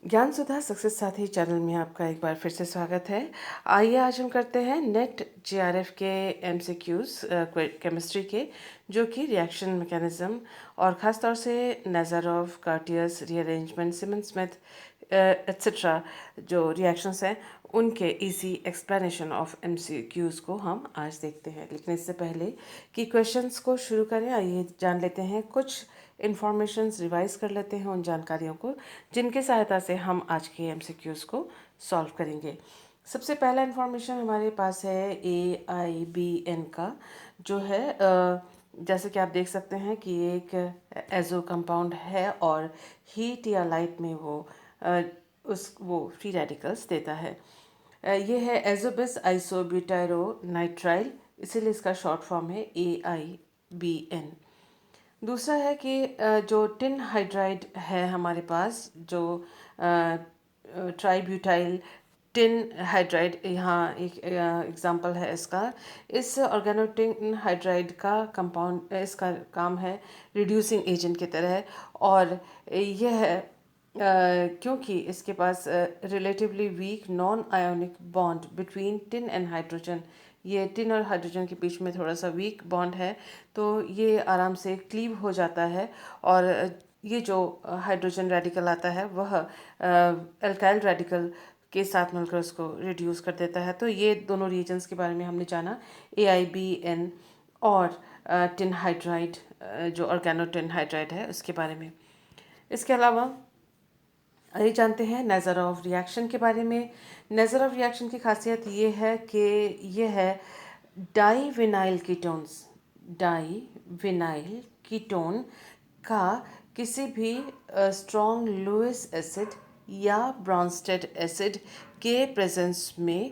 ज्ञान सुधा सक्सेस साथी चैनल में आपका एक बार फिर से स्वागत है। आइए आज हम करते हैं नेट जेआरएफ के एमसीक्यूज केमिस्ट्री के, जो कि रिएक्शन मैकेनिज्म और ख़ास तौर से नेज़ारोव, कार्टियस, रीअरेंजमेंट, सिमन स्मिथ एट्सेट्रा जो रिएक्शंस हैं उनके इजी एक्सप्लेनेशन ऑफ एमसीक्यूज को हम आज देखते हैं। लेकिन इससे पहले कि क्वेश्चंस को शुरू करें, आइए जान लेते हैं कुछ इन्फॉर्मेशंस, रिवाइज कर लेते हैं उन जानकारियों को जिनकी सहायता से हम आज के एमसीक्यूज को सॉल्व करेंगे। सबसे पहला इन्फॉर्मेशन हमारे पास है AIBN का, जो है जैसे कि आप देख सकते हैं कि एक एजो कंपाउंड है और हीट या लाइट में वो फ्री रेडिकल्स देता है। ये है एजोबिस आइसोब्यूटायरो नाइट्राइल, इसीलिए इसका शॉर्ट फॉर्म है AIBN। दूसरा है कि जो टिन हाइड्राइड है हमारे पास, जो ट्राईब्यूटाइल टिन हाइड्राइड, यहाँ एक एग्जांपल है इसका। इस ऑर्गेनोटिन हाइड्राइड का कंपाउंड, इसका काम है रिड्यूसिंग एजेंट की तरह, और यह क्योंकि इसके पास relatively weak non ionic bond between tin and hydrogen, ये टिन और हाइड्रोजन के बीच में थोड़ा सा वीक बॉन्ड है, तो ये आराम से क्लीव हो जाता है। और ये जो हाइड्रोजन रेडिकल आता है वह एल्काइल रेडिकल के साथ मिलकर उसको रिड्यूस कर देता है। तो ये दोनों रीजन्स के बारे में हमने जाना, AIBN और टिन हाइड्राइड, जो ऑर्गेनो टिन हाइड्राइड है उसके बारे में। इसके अलावा आइए जानते हैं नेज़ारोव रिएक्शन के बारे में। नेज़ारोव रिएक्शन की खासियत ये है कि ये है डाईविनाइल कीटोन्स, डाईविनाइल कीटोन का किसी भी स्ट्रॉन्ग लुईस एसिड या ब्रॉन्स्टेड एसिड के प्रेजेंस में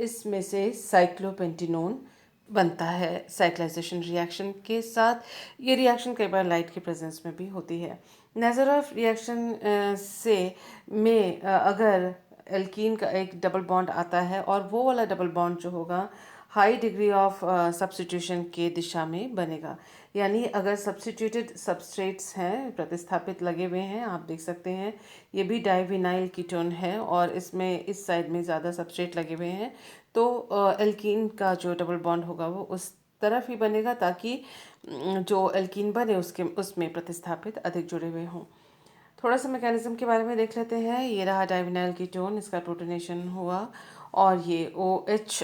इसमें से साइक्लोपेंटेनोन बनता है साइक्लाइजेशन रिएक्शन के साथ। ये रिएक्शन कई बार लाइट के प्रेजेंस में भी होती है। नेज़ारोव रिएक्शन से में अगर एल्कीन का एक डबल बॉन्ड आता है और वो वाला डबल बॉन्ड जो होगा हाई डिग्री ऑफ सब्स्टिट्यूशन के दिशा में बनेगा। यानी अगर सब्स्टिट्यूटेड सबस्ट्रेट्स हैं, प्रतिस्थापित लगे हुए हैं, आप देख सकते हैं ये भी डाईविनाइल कीटोन है और इसमें इस साइड में ज़्यादा सबस्ट्रेट लगे हुए हैं, तो एल्कीन का जो डबल बॉन्ड होगा वो उस तरफ ही बनेगा ताकि जो एल्कीन बने उसमें प्रतिस्थापित अधिक जुड़े हुए हों। थोड़ा सा मैकेनिज्म के बारे में देख लेते हैं। ये रहा डाइविनाइल कीटोन, इसका प्रोटोनेशन हुआ और ये OH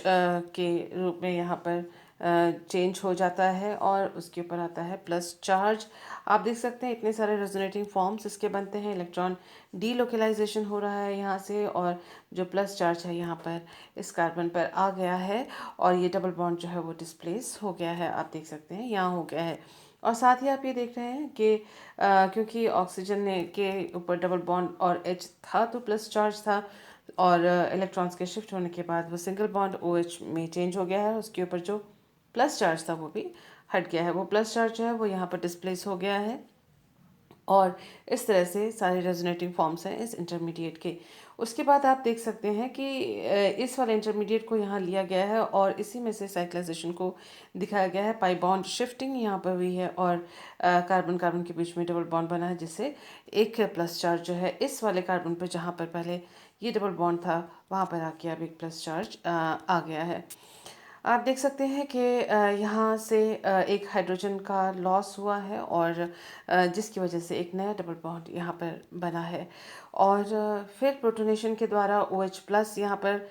के रूप में यहाँ पर चेंज हो जाता है और उसके ऊपर आता है प्लस चार्ज। आप देख सकते हैं इतने सारे रेजोनेटिंग फॉर्म्स इसके बनते हैं, इलेक्ट्रॉन डीलोकलाइजेशन हो रहा है यहाँ से और जो प्लस चार्ज है यहाँ पर इस कार्बन पर आ गया है और ये डबल बॉन्ड जो है वो डिस्प्लेस हो गया है, आप देख सकते हैं यहाँ हो गया है। और साथ ही आप ये देख रहे हैं कि क्योंकि ऑक्सीजन ने के ऊपर डबल बॉन्ड और H था तो प्लस चार्ज था, और इलेक्ट्रॉन्स के शिफ्ट होने के बाद वो सिंगल बॉन्ड OH में चेंज हो गया है, उसके ऊपर जो प्लस चार्ज था वो भी हट गया है, वो प्लस चार्ज जो है वो यहाँ पर डिस्प्लेस हो गया है। और इस तरह से सारे रेजोनेटिंग फॉर्म्स हैं इस इंटरमीडिएट के। उसके बाद आप देख सकते हैं कि इस वाले इंटरमीडिएट को यहाँ लिया गया है और इसी में से साइक्लाइजेशन को दिखाया गया है। पाई बॉन्ड शिफ्टिंग यहाँ पर हुई है और कार्बन कार्बन के बीच में डबल बॉन्ड बना है, जिससे एक प्लस चार्ज जो है इस वाले कार्बन पर, जहाँ पर पहले ये डबल बॉन्ड था वहाँ पर आके अब एक प्लस चार्ज आ गया है। आप देख सकते हैं कि यहाँ से एक हाइड्रोजन का लॉस हुआ है और जिसकी वजह से एक नया डबल बॉन्ड यहाँ पर बना है। और फिर प्रोटोनेशन के द्वारा OH प्लस यहाँ पर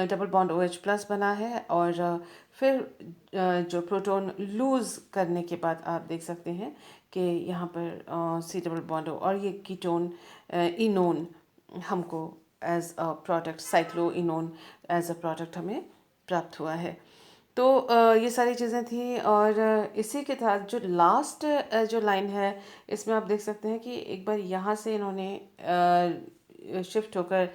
डबल बॉन्ड OH प्लस बना है और फिर जो प्रोटॉन लूज़ करने के बाद आप देख सकते हैं कि यहाँ पर C डबल बॉन्ड और ये कीटोन इनोन हमको as a product, cyclo enone as a product हमें प्राप्त हुआ है। तो ये सारी चीज़ें थी और इसी के साथ जो लास्ट जो लाइन है इसमें आप देख सकते हैं कि एक बार यहाँ से इन्होंने शिफ्ट होकर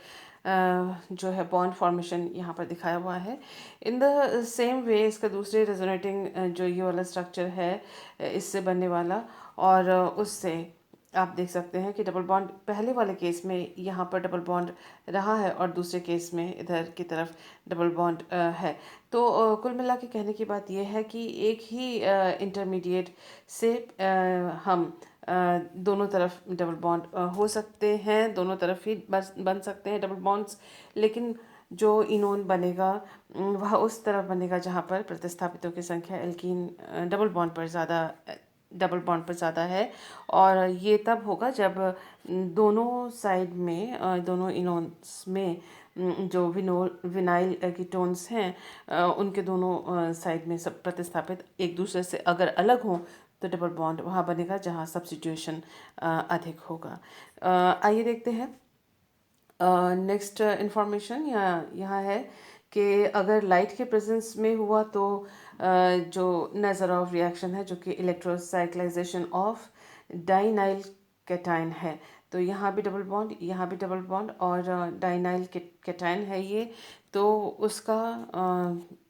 जो है बॉन्ड फॉर्मेशन यहाँ पर दिखाया हुआ है। इन द सेम वे इसका दूसरे रेजोनेटिंग जो ये वाला स्ट्रक्चर है इससे बनने वाला, और उससे आप देख सकते हैं कि डबल बॉन्ड पहले वाले केस में यहाँ पर डबल बॉन्ड रहा है और दूसरे केस में इधर की तरफ डबल बॉन्ड है। तो कुल मिला के कहने की बात यह है कि एक ही इंटरमीडिएट से हम दोनों तरफ डबल बॉन्ड हो सकते हैं, दोनों तरफ ही बस बन सकते हैं डबल बॉन्ड्स, लेकिन जो इनोन बनेगा वह उस तरफ बनेगा जहाँ पर प्रतिस्थापितों की संख्या एल्कीन डबल बॉन्ड पर ज़्यादा है। और ये तब होगा जब दोनों साइड में दोनों इनोन्स में जो विनाइल कीटोन्स हैं उनके दोनों साइड में सब प्रतिस्थापित एक दूसरे से अगर अलग हों तो डबल बॉन्ड वहाँ बनेगा जहाँ सब्स्टिट्यूशन अधिक होगा। आइए देखते हैं नेक्स्ट इंफॉर्मेशन यहाँ है कि अगर लाइट के प्रेजेंस में हुआ तो जो नेज़रॉफ रिएक्शन है जो कि इलेक्ट्रोसाइक्लाइजेशन ऑफ डाइनाइल कैटाइन है, तो यहाँ भी डबल बॉन्ड, यहाँ भी डबल बॉन्ड और डाइनाइल कैटाइन है ये, तो उसका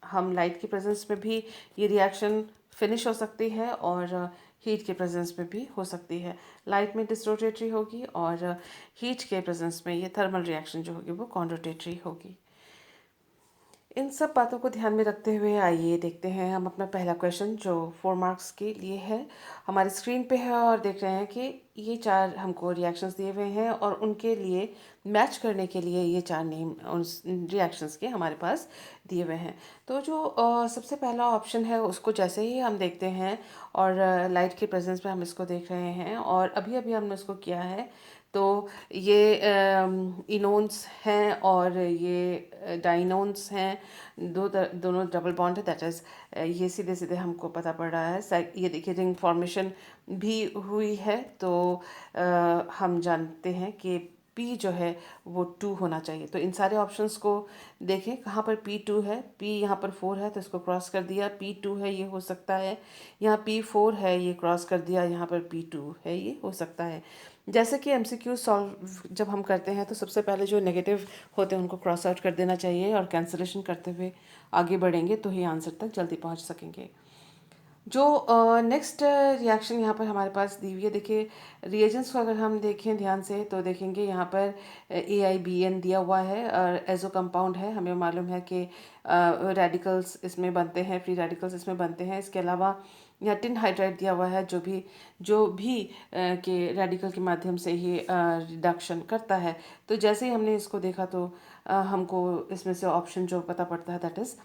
हम लाइट की प्रेजेंस में भी ये रिएक्शन फिनिश हो सकती है और हीट के प्रेजेंस में भी हो सकती है। लाइट में डिसरोटेटरी होगी और हीट के प्रेजेंस में ये थर्मल रिएक्शन जो होगी वो कॉन्ड्रोटेटरी होगी। इन सब बातों को ध्यान में रखते हुए आइए देखते हैं हम अपना पहला क्वेश्चन जो 4 मार्क्स के लिए है, हमारी स्क्रीन पे है और देख रहे हैं कि ये 4 हमको रिएक्शंस दिए हुए हैं और उनके लिए मैच करने के लिए ये 4 नेम उस रिएक्शंस के हमारे पास दिए हुए हैं। तो जो सबसे पहला ऑप्शन है उसको जैसे ही हम देखते हैं और लाइट के प्रेजेंस में हम इसको देख रहे हैं और अभी अभी हमने इसको किया है, तो ये इनोन्स हैं और ये डाइनोन्स हैं, दोनों डबल बॉन्ड है, दैट इज़ ये सीधे सीधे हमको पता पड़ रहा है। ये देखिए रिंग फॉर्मेशन भी हुई है, तो हम जानते हैं कि P जो है वो 2 होना चाहिए। तो इन सारे ऑप्शंस को देखें कहाँ पर P2 है, P यहाँ पर 4 है तो इसको क्रॉस कर दिया, P2 है ये हो सकता है, यहाँ P4 है ये क्रॉस कर दिया, यहाँ पर P2 है ये हो सकता है। जैसे कि MCQ सॉल्व जब हम करते हैं तो सबसे पहले जो नेगेटिव होते हैं उनको क्रॉस आउट कर देना चाहिए और कैंसिलेशन करते हुए आगे बढ़ेंगे तो ही आंसर तक जल्दी पहुंच सकेंगे। जो नेक्स्ट रिएक्शन यहाँ पर हमारे पास दी हुई है, देखिए रिएजेंट्स को अगर हम देखें ध्यान से तो देखेंगे यहाँ पर AIBN दिया हुआ है और एजो कंपाउंड है, हमें मालूम है कि रेडिकल्स इसमें बनते हैं, फ्री रेडिकल्स इसमें बनते हैं। इसके अलावा यहाँ टिन हाइड्राइड दिया हुआ है जो भी के रेडिकल के माध्यम से ही रिडक्शन करता है। तो जैसे ही हमने इसको देखा तो हमको इसमें से ऑप्शन जो पता पड़ता है दैट इज़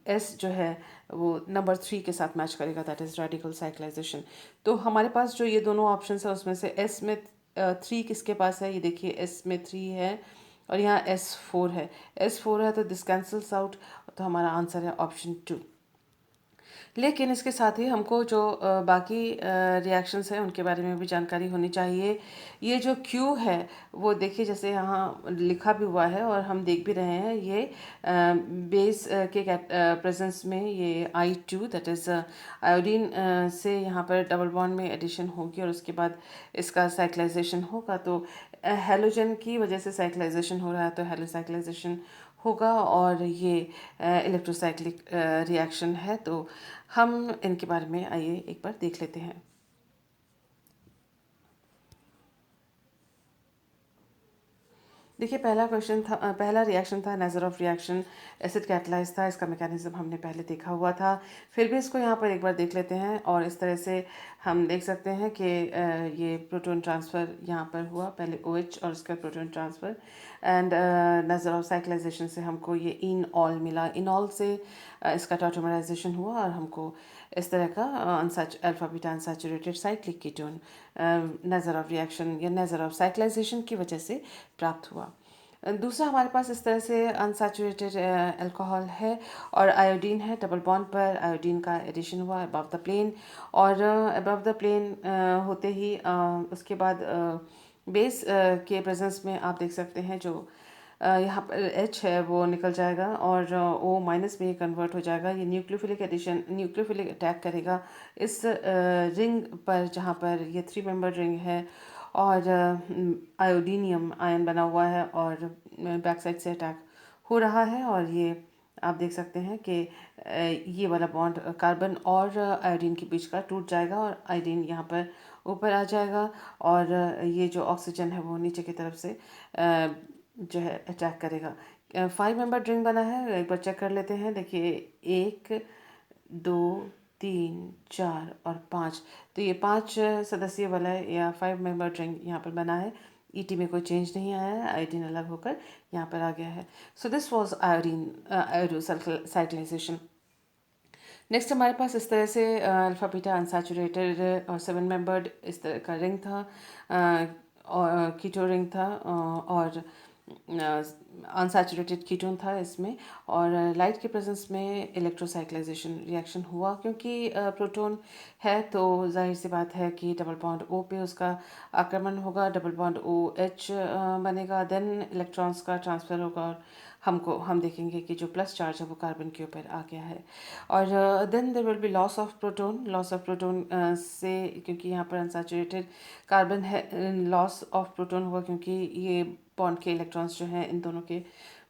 एस जो है वो नंबर 3 के साथ मैच करेगा, दैट इज़ रेडिकल साइक्लाइजेशन। तो हमारे पास जो ये दोनों ऑप्शन है उसमें से एस में 3 किसके पास है, ये देखिए एस में 3 है और यहाँ S4 है, S4 है तो दिस कैंसल्स आउट, तो हमारा आंसर है ऑप्शन 2। लेकिन इसके साथ ही हमको जो बाकी रिएक्शंस हैं उनके बारे में भी जानकारी होनी चाहिए। ये जो Q है वो देखिए जैसे यहाँ लिखा भी हुआ है और हम देख भी रहे हैं, ये बेस के प्रेजेंस में ये I2 दैट इज़ आयोडीन से यहाँ पर डबल बॉन्ड में एडिशन होगी और उसके बाद इसका साइक्लाइजेशन होगा। तो हेलोजन की वजह से साइक्लाइजेशन हो रहा है तो हेलोसाइक्लाइजेशन होगा और ये इलेक्ट्रोसाइक्लिक रिएक्शन है। तो हम इनके बारे में आइए एक बार देख लेते हैं। देखिए पहला रिएक्शन था नेज़रॉफ रिएक्शन, एसिड कैटलाइज था, इसका मैकेनिज्म हमने पहले देखा हुआ था। फिर भी इसको यहाँ पर एक बार देख लेते हैं और इस तरह से हम देख सकते हैं कि ये प्रोटॉन ट्रांसफ़र यहाँ पर हुआ, पहले OH और उसका प्रोटॉन ट्रांसफ़र एंड नेज़रॉफ साइक्लाइजेशन से हमको ये इनऑल मिला, इनऑल से इसका टॉटोमराइजेशन हुआ और हमको इस तरह का alpha beta unsaturated cyclic ketone Nazarov reaction या नेज़रॉफ साइक्लाइजेशन की वजह से प्राप्त हुआ। दूसरा हमारे पास इस तरह से अनसैचुरेटेड अल्कोहल है और आयोडीन है, डबल बॉन्ड पर आयोडीन का एडिशन हुआ अबव द प्लेन और अबव द प्लेन होते ही उसके बाद बेस के प्रेजेंस में आप देख सकते हैं जो यहाँ पर H है वो निकल जाएगा और O- में कन्वर्ट हो जाएगा। ये न्यूक्लियोफिलिक अटैक करेगा इस रिंग पर जहाँ पर ये 3 मेंबर रिंग है और आयोडीनियम आयन बना हुआ है और बैक साइड से अटैक हो रहा है और ये आप देख सकते हैं कि ये वाला बॉन्ड कार्बन और आयोडीन के बीच का टूट जाएगा और आयोडीन यहाँ पर ऊपर आ जाएगा और ये जो ऑक्सीजन है वो नीचे की तरफ से जो है अटैक करेगा। 5 मेंबर रिंग बना है, एक बार चेक कर लेते हैं। देखिए 1 2 3, 4 और 5। तो ये 5 सदस्यीय वलय या 5 मेंबर रिंग यहाँ पर बना है। ईटी में कोई चेंज नहीं आया है, आयोडीन अलग होकर यहाँ पर आ गया है। So this was iodine iodocyclisation. Next हमारे पास इस तरह से अल्फा बीटा अनसैचुरेटेड और 7 मेंबर्ड इस तरह का रिंग था, और कीटो रिंग था, और अनसैचुरेटेड कीटोन था इसमें। और लाइट के प्रेजेंस में इलेक्ट्रोसाइक्लाइजेशन रिएक्शन हुआ, क्योंकि प्रोटॉन है तो जाहिर सी बात है कि डबल बॉन्ड ओ पे उसका आक्रमण होगा, डबल बॉन्ड ओ एच बनेगा, देन इलेक्ट्रॉन्स का ट्रांसफ़र होगा और हम देखेंगे कि जो प्लस चार्ज है वो कार्बन के ऊपर आ गया है। और then there will be loss of proton से, क्योंकि यहाँ पर अनसैचुरेटेड कार्बन है, लॉस ऑफ प्रोटॉन हुआ क्योंकि ये बॉन्ड के इलेक्ट्रॉन्स जो हैं इन दोनों के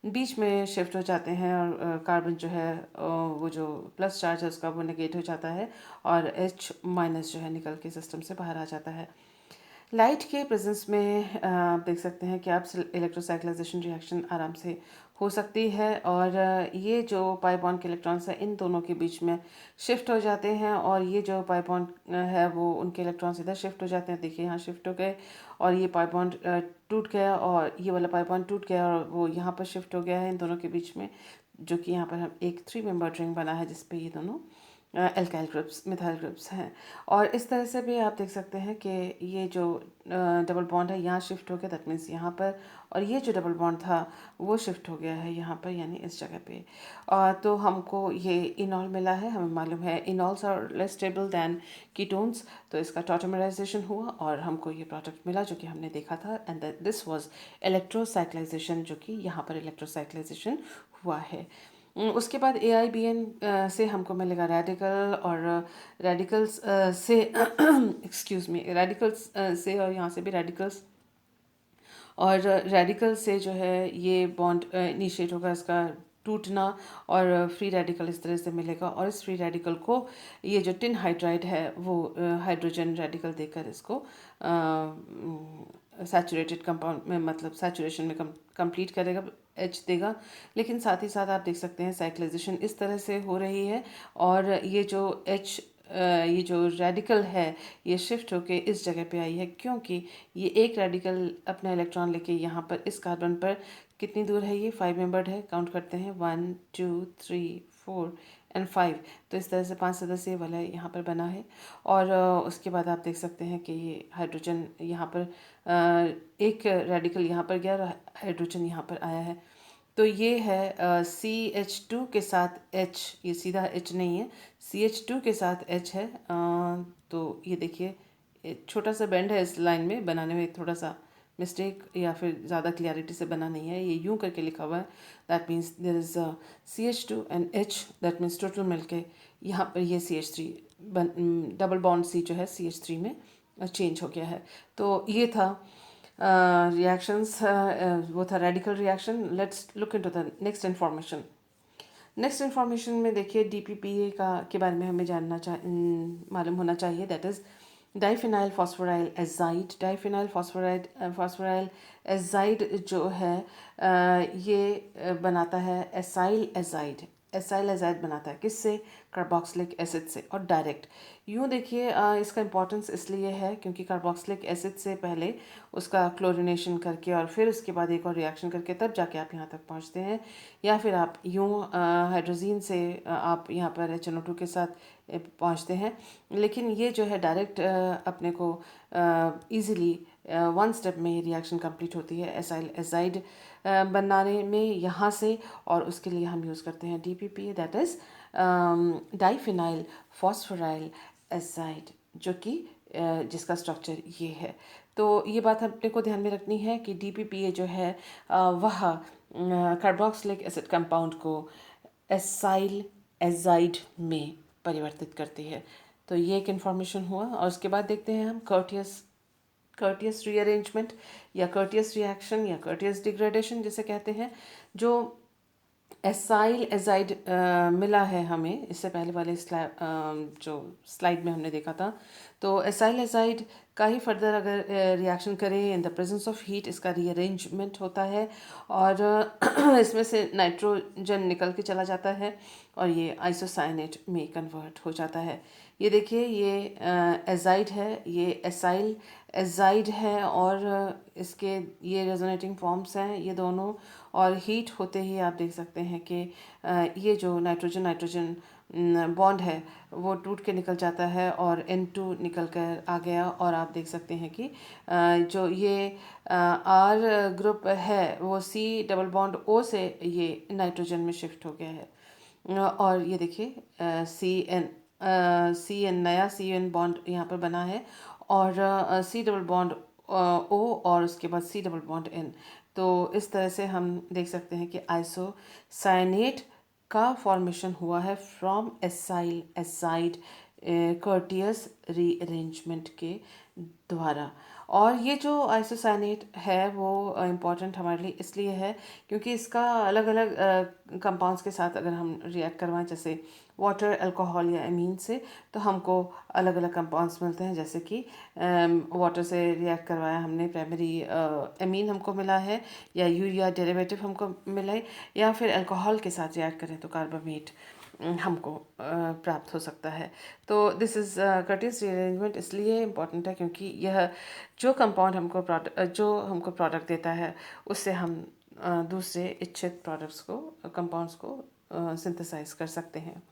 बीच में शिफ्ट हो जाते हैं, और कार्बन जो है वो जो प्लस चार्ज है उसका वो नेगेट हो जाता है, और H- जो है निकल के सिस्टम से बाहर आ जाता है। लाइट के प्रेजेंस में आप देख सकते हैं कि आप इलेक्ट्रोसाइक्लाइजेशन रिएक्शन आराम से हो सकती है, और ये जो पाई बॉन्ड के इलेक्ट्रॉन्स हैं इन दोनों के बीच में शिफ्ट हो जाते हैं, और ये जो पाई बॉन्ड है वो उनके इलेक्ट्रॉन्स इधर शिफ्ट हो जाते हैं। देखिए यहाँ शिफ्ट हो गए, और ये पाई बॉन्ड टूट गया, और ये वाला पाई बॉन्ड टूट गया और वो यहाँ पर शिफ्ट हो गया है इन दोनों के बीच में, जो कि यहाँ पर हम एक 3 मेंबर रिंग बना है जिसपे ये दोनों एल्काइल ग्रुप्स मिथाइल ग्रुप्स हैं। और इस तरह से भी आप देख सकते हैं कि ये जो डबल बॉन्ड है यहाँ शिफ्ट हो गया, दैट मीन्स यहाँ पर, और ये जो डबल बॉन्ड था वो शिफ्ट हो गया है यहाँ पर, यानी इस जगह पे। तो हमको ये इनॉल मिला है, हमें मालूम है enols are less stable than ketones, तो इसका टॉटमराइजेशन हुआ और हमको ये प्रोडक्ट मिला जो कि हमने देखा था, एंड दिस वाज इलेक्ट्रोसाइक्लाइजेशन, जो कि यहाँ पर इलेक्ट्रोसाइक्लाइजेशन हुआ है। उसके बाद AIBN से हमको मिलेगा रेडिकल, और रेडिकल्स से एक्सक्यूज़ मी, रेडिकल्स से, और यहाँ से भी रेडिकल्स, और रेडिकल से जो है ये बॉन्ड इनिशिएट होगा इसका टूटना, और फ्री रेडिकल इस तरह से मिलेगा, और इस फ्री रेडिकल को ये जो टिन हाइड्राइड है वो हाइड्रोजन रेडिकल देकर इसको सैचुरेटेड कंपाउंड में, मतलब सैचुरेशन में कंप्लीट करेगा, एच देगा। लेकिन साथ ही साथ आप देख सकते हैं साइक्लाइजेशन इस तरह से हो रही है, और ये जो ये जो रेडिकल है ये शिफ्ट होके इस जगह पे आई है, क्योंकि ये एक रेडिकल अपना इलेक्ट्रॉन लेके यहाँ पर इस कार्बन पर कितनी दूर है, ये 5 मेंबर्ड है, काउंट करते हैं 1 2 3 4 एंड 5। तो इस तरह से 5 सदस्यीय वाला यहाँ पर बना है, और उसके बाद आप देख सकते हैं कि ये हाइड्रोजन यहाँ पर एक रेडिकल यहाँ पर गया और हाइड्रोजन यहाँ पर आया है। तो ये है CH2 के साथ H, ये सीधा H नहीं है, CH2 के साथ H है। तो ये देखिए एक छोटा सा बेंड है इस लाइन में, बनाने में थोड़ा सा मिस्टेक या फिर ज़्यादा क्लियरिटी से बना नहीं है, ये यूं करके लिखा हुआ है, that means there is CH2 and H, that means total मिलके यहाँ पर ये CH3 डबल बॉन्ड C जो है CH3 में चेंज हो गया है। तो ये था रिएक्शंस, वो था radical reaction. Let's look into the next information. Next information में देखिए DPPA का के बारे में हमें मालूम होना चाहिए, that is diphenyl phosphoryl azide. Diphenyl phosphoryl azide जो है ये बनाता है एसाइल एजाइड बनाता है, किससे? कार्बोक्सिलिक एसिड से, और डायरेक्ट। यूँ देखिए इसका इम्पोर्टेंस इसलिए है क्योंकि कार्बोक्सिलिक एसिड से पहले उसका क्लोरिनेशन करके और फिर उसके बाद एक और रिएक्शन करके तब जाके आप यहाँ तक पहुँचते हैं, या फिर आप यूँ हाइड्रोजीन से आप यहाँ पर HNO2 के साथ पहुँचते हैं। लेकिन ये जो है डायरेक्ट अपने को ईज़िली 1 स्टेप में ये रिएक्शन कंप्लीट होती है एसाइल एजाइड बनाने में यहाँ से, और उसके लिए हम यूज़ करते हैं DPPA, that is diphenyl phosphoryl azide, जो कि जिसका स्ट्रक्चर ये है। तो ये बात अपने को ध्यान में रखनी है कि DPPA जो है वह कार्बोक्सिलिक एसिड कंपाउंड को एसाइल एजाइड में परिवर्तित करती है। तो ये एक इन्फॉर्मेशन हुआ, और उसके बाद देखते हैं हम कर्टियस रीअरेंजमेंट या कर्टियस रिएक्शन या कर्टियस डिग्रेडेशन जिसे कहते हैं, जो एसाइल एजाइड मिला है हमें इससे पहले वाले जो स्लाइड में हमने देखा था। तो एसाइल एजाइड का ही फर्दर अगर रिएक्शन करें in the presence of heat, इसका रीअरेंजमेंट होता है और इसमें से नाइट्रोजन निकल के चला जाता है और ये आइसोसाइनेट में कन्वर्ट हो जाता है। ये देखिए, ये एजाइड है, ये एसाइल एजाइड है और इसके ये रेजोनेटिंग फॉर्म्स हैं ये दोनों। और हीट होते ही आप देख सकते हैं कि ये जो नाइट्रोजन नाइट्रोजन बॉन्ड है वो टूट के निकल जाता है और N2 निकल कर आ गया। और आप देख सकते हैं कि जो ये R ग्रुप है वो C डबल बॉन्ड O से ये नाइट्रोजन में शिफ्ट हो गया है। और ये देखिए सी एन नया C N बॉन्ड यहाँ पर बना है और C डबल बॉन्ड O और उसके बाद C डबल बॉन्ड N। तो इस तरह से हम देख सकते हैं कि आइसोसाइनेट का फॉर्मेशन हुआ है from acyl azide Curtius rearrangement के द्वारा। और ये जो आइसोसाइनेट है वो इम्पॉर्टेंट हमारे लिए इसलिए है क्योंकि इसका अलग अलग कंपाउंड्स के साथ अगर हम रिएक्ट करवाएं, जैसे वाटर, अल्कोहल या एमीन से, तो हमको अलग अलग कंपाउंड्स मिलते हैं। जैसे कि वाटर से रिएक्ट करवाया हमने, प्राइमरी एमीन हमको मिला है, या यूरिया डेरिवेटिव हमको मिला है, या फिर अल्कोहल के साथ रिएक्ट करें तो कार्बामेट हमको प्राप्त हो सकता है। तो दिस इज़ कर्टियस रीअरेंजमेंट इसलिए इम्पॉर्टेंट है क्योंकि यह जो कंपाउंड हमको प्रोडक्ट देता है उससे हम दूसरे इच्छित प्रोडक्ट्स को, कंपाउंड्स को सिंथेसाइज कर सकते हैं।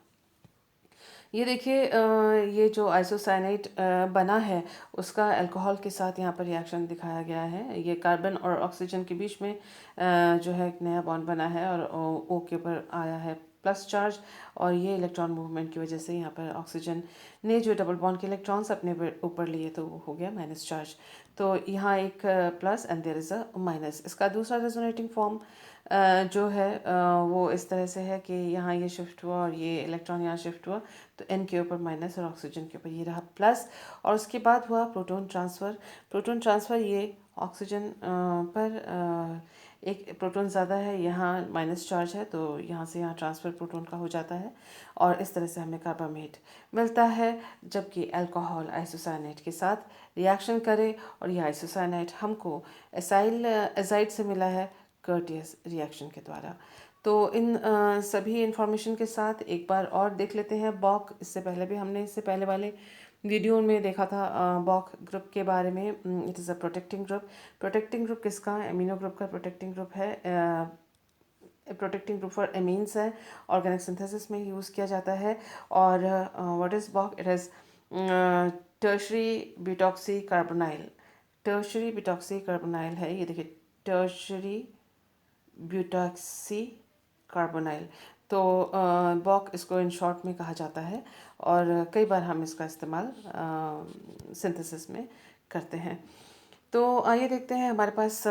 ये देखिए, ये जो आइसोसाइनेट बना है उसका अल्कोहल के साथ यहाँ पर रिएक्शन दिखाया गया है। ये कार्बन और ऑक्सीजन के बीच में जो है एक नया बॉन्ड बना है और O के ऊपर आया है प्लस चार्ज, और ये इलेक्ट्रॉन मूवमेंट की वजह से यहाँ पर ऑक्सीजन ने जो डबल बॉन्ड के इलेक्ट्रॉन्स अपने ऊपर लिए तो वो हो गया माइनस चार्ज। तो यहाँ एक plus and there is a minus. इसका दूसरा रेजोनेटिंग फॉर्म जो है वो इस तरह से है कि यहाँ ये शिफ्ट हुआ और ये इलेक्ट्रॉन यहाँ शिफ्ट हुआ, तो N के ऊपर माइनस और ऑक्सीजन के ऊपर ये रहा प्लस। और उसके बाद हुआ प्रोटॉन ट्रांसफ़र। प्रोटॉन ट्रांसफ़र ये ऑक्सीजन पर एक प्रोटॉन ज़्यादा है, यहाँ माइनस चार्ज है, तो यहाँ से यहाँ ट्रांसफ़र प्रोटॉन का हो जाता है और इस तरह से हमें कार्बामेट मिलता है। जबकि अल्कोहल आइसोसाइनेट के साथ रिएक्शन करे और ये आइसोसाइनेट हमको एसाइल एजाइड से मिला है कर्टियस रिएक्शन के द्वारा। तो इन सभी इंफॉर्मेशन के साथ एक बार और देख लेते हैं बॉक। इससे पहले भी हमने इससे पहले वाले वीडियो में देखा था बॉक ग्रुप के बारे में। It is a protecting group. Protecting group किसका? एमिनो ग्रुप का प्रोटेक्टिंग ग्रुप है। प्रोटेक्टिंग ग्रुप फॉर एमीन्स है, ऑर्गेनिक सिंथेसिस में यूज़ किया जाता है। और what is Boc? It is tertiary butoxy carbonyl. Tertiary butoxy carbonyl है, ये देखिए, टर्शरी ब्यूटॉक्सी कार्बोनाइल। तो बॉक इसको इन शॉर्ट में कहा जाता है और कई बार हम इसका इस्तेमाल सिंथेसिस में करते हैं। तो आइए देखते हैं हमारे पास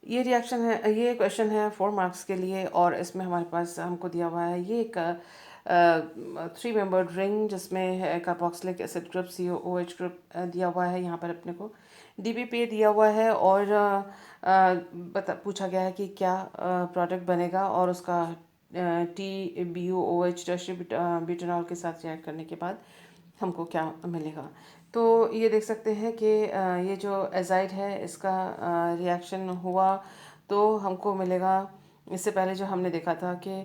ये रिएक्शन है, ये क्वेश्चन है 4 मार्क्स के लिए और इसमें हमारे पास हमको दिया हुआ है ये एक 3 मेंबर्ड रिंग जिसमें है carboxylic acid group COOH group दिया हुआ है। यहाँ पर अपने को DBPA दिया हुआ है और पूछा गया है कि क्या प्रोडक्ट बनेगा और उसका TBUOH टर्शरी ब्यूटेनॉल के साथ रिएक्ट करने के बाद हमको क्या मिलेगा। तो ये देख सकते हैं कि ये जो एजाइड है इसका रिएक्शन हुआ तो हमको मिलेगा। इससे पहले जो हमने देखा था कि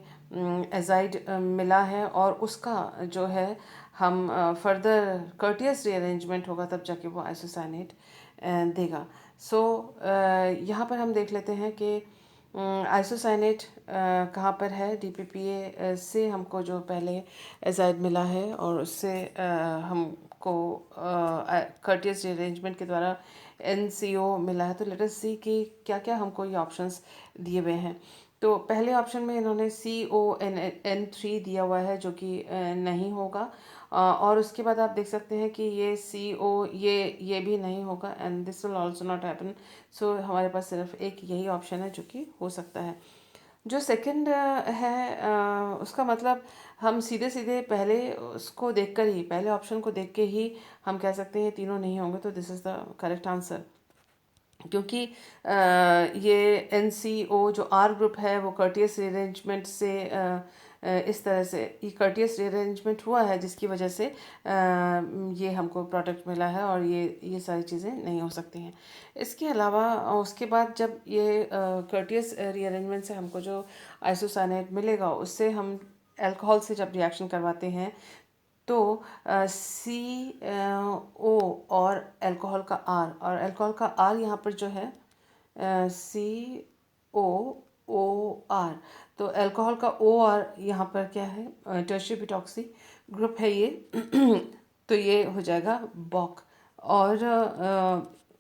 एजाइड मिला है और उसका जो है हम फर्दर कर्टियस रीअरेंजमेंट होगा तब जाके वो आइसोसाइनेट देगा। सो यहाँ पर हम देख लेते हैं कि आइसोसाइनेट कहाँ पर है। DBPA से हमको जो पहले एजाइड मिला है और उससे हमको कर्टियस रीअरेंजमेंट के द्वारा NCO मिला है। तो लेट अस सी कि क्या क्या हमको ये ऑप्शंस दिए हुए हैं। तो पहले ऑप्शन में इन्होंने CONN3 दिया हुआ है जो कि नहीं होगा। और उसके बाद आप देख सकते हैं कि ये CO ये भी नहीं होगा and this will also not happen. So हमारे पास सिर्फ एक यही ऑप्शन है जो कि हो सकता है। जो सेकंड है उसका मतलब हम सीधे सीधे पहले उसको देखकर ही, पहले ऑप्शन को देख के ही हम कह सकते हैं तीनों नहीं होंगे। तो this is the correct answer. क्योंकि ये NCO जो R ग्रुप है वो कर्टियस रीअरेंजमेंट से इस तरह से ये कर्टियस रीअरेंजमेंट हुआ है जिसकी वजह से ये हमको प्रोडक्ट मिला है, और ये सारी चीज़ें नहीं हो सकती हैं। इसके अलावा उसके बाद जब ये कर्टियस रीअरेंजमेंट से हमको जो आइसोसाइनेट मिलेगा उससे हम अल्कोहल से जब रिएक्शन करवाते हैं तो CO और अल्कोहल का R, और अल्कोहल का R यहाँ पर जो है COOR, तो अल्कोहल का OR यहाँ पर क्या है, टर्शियरी ब्यूटॉक्सी ग्रुप है ये तो ये हो जाएगा बॉक, और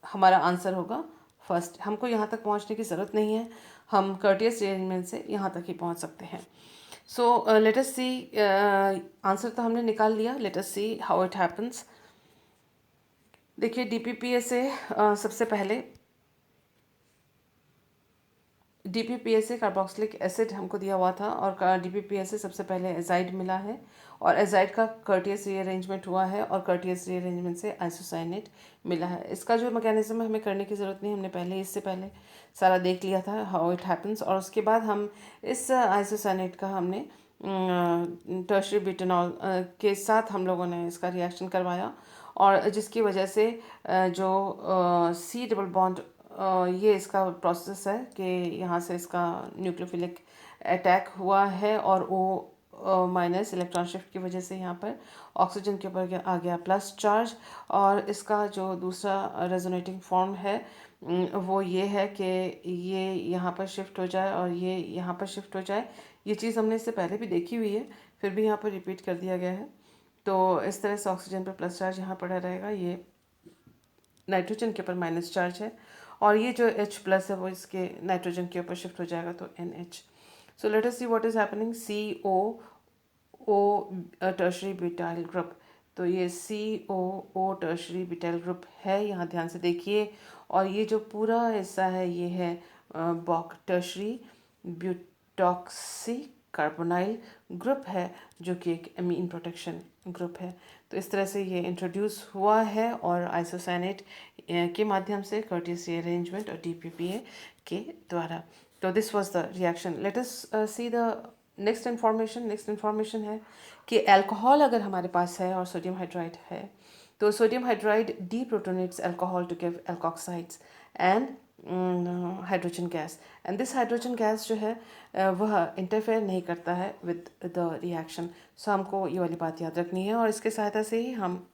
हमारा आंसर होगा फर्स्ट। हमको यहाँ तक पहुँचने की ज़रूरत नहीं है, हम कर्टियस अरेंजमेंट से यहाँ तक ही पहुँच सकते हैं। सो लेट अस सी, आंसर तो हमने निकाल लिया, let us see how it happens. देखिए DPPA से सबसे पहले DPPA से कार्बोक्सिलिक एसिड हमको दिया हुआ था, और DPPA से सबसे पहले एजाइड मिला है, और एजाइड का कर्टियस रीअरेंजमेंट हुआ है, और कर्टियस रीअरेंजमेंट से आइसोसाइनेट मिला है। इसका जो मैकेनिज्म है हमें करने की ज़रूरत नहीं, हमने पहले इससे पहले सारा देख लिया था हाउ इट हैपन्स, और उसके बाद हम इस आइसोसाइनेट का हमने टर्शियरी ब्यूटेनॉल के साथ हम लोगों ने इसका रिएक्शन करवाया, और जिसकी वजह से जो C डबल बॉन्ड ये इसका प्रोसेस है कि यहाँ से इसका न्यूक्लियोफिलिक अटैक हुआ है, और O- इलेक्ट्रॉन शिफ्ट की वजह से यहाँ पर ऑक्सीजन के ऊपर आ गया प्लस चार्ज, और इसका जो दूसरा रेजोनेटिंग फॉर्म है वो ये है कि ये यहाँ पर शिफ्ट हो जाए और ये यहाँ पर शिफ्ट हो जाए। ये चीज़ हमने इससे पहले भी देखी हुई है, फिर भी यहाँ पर रिपीट कर दिया गया है। तो इस तरह से ऑक्सीजन पर प्लस चार्ज यहाँ पड़ा रहेगा, ये नाइट्रोजन के ऊपर माइनस चार्ज है, और ये जो H प्लस है वो इसके नाइट्रोजन के ऊपर शिफ्ट हो जाएगा, तो NH। So let us see what is happening, COO tertiary butyl group, तो ये COO टर्शरी ब्यूटाइल ग्रुप है, यहाँ ध्यान से देखिए, और ये जो पूरा हिस्सा है ये है बॉक टर्शरी ब्यूटॉक्सी कार्बोनाइल ग्रुप है, जो कि एक एमीन प्रोटेक्शन ग्रुप है। तो इस तरह से ये इंट्रोड्यूस हुआ है, और आइसोसाइनेट के माध्यम से कर्टियस रीअरेंजमेंट और DPPA के द्वारा। तो this was the reaction. Let us see the next information. Next information है कि अल्कोहल अगर हमारे पास है और सोडियम हाइड्राइड है, तो sodium hydride deprotonates alcohol to give alkoxides and hydrogen gas, and this hydrogen gas जो है वह इंटरफेयर नहीं करता है विद द रिएक्शन। सो हमको ये वाली बात याद रखनी है, और इसके सहायता से ही हम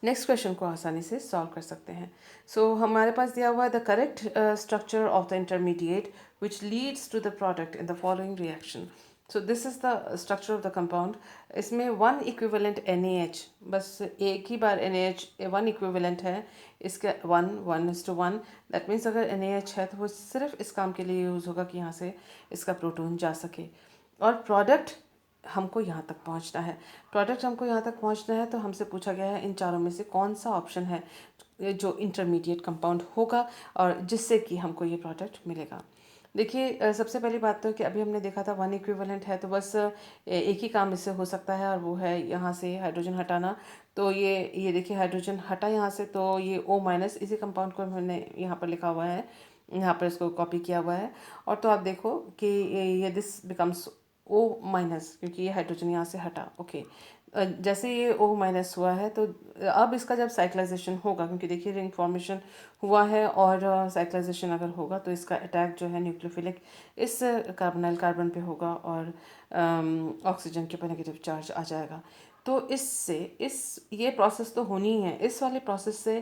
नेक्स्ट क्वेश्चन को आसानी से सॉल्व कर सकते हैं। सो हमारे पास दिया हुआ है the correct structure of the intermediate which leads to the product in the following reaction. So this is the structure of the compound. इसमें वन इक्विवेलेंट NaH, बस एक ही बार NaH वन इक्विवेलेंट है, इसके 1:1 दैट मीन्स अगर NaH है तो वो सिर्फ इस काम के लिए यूज़ होगा कि यहाँ से इसका प्रोटॉन जा सके, और प्रोडक्ट हमको यहाँ तक पहुँचना है। प्रोडक्ट हमको यहाँ तक पहुँचना है, तो हमसे पूछा गया है इन चारों में से कौन सा ऑप्शन है जो इंटरमीडिएट कंपाउंड होगा और जिससे कि हमको ये प्रोडक्ट मिलेगा। देखिए सबसे पहली बात तो कि अभी हमने देखा था वन इक्विवेलेंट है, तो बस एक ही काम इससे हो सकता है, और वो है यहाँ से हाइड्रोजन हटाना। तो ये देखिए हाइड्रोजन हटा यहाँ से, तो ये O- इसी कंपाउंड को हमने यहाँ पर लिखा हुआ है, यहाँ पर इसको कॉपी किया हुआ है, और तो आप देखो कि ये दिस बिकम्स O-, क्योंकि ये हाइड्रोजन यहाँ से हटा। ओके, जैसे ये O- हुआ है, तो अब इसका जब साइक्लाइजेशन होगा, क्योंकि देखिए रिंग फॉर्मेशन हुआ है, और साइक्लाइजेशन अगर होगा तो इसका अटैक जो है न्यूक्लियोफिलिक इस कार्बोनाइल कार्बन पे होगा, और ऑक्सीजन के ऊपर नेगेटिव चार्ज आ जाएगा। तो इससे ये प्रोसेस तो होनी ही है, इस वाले प्रोसेस से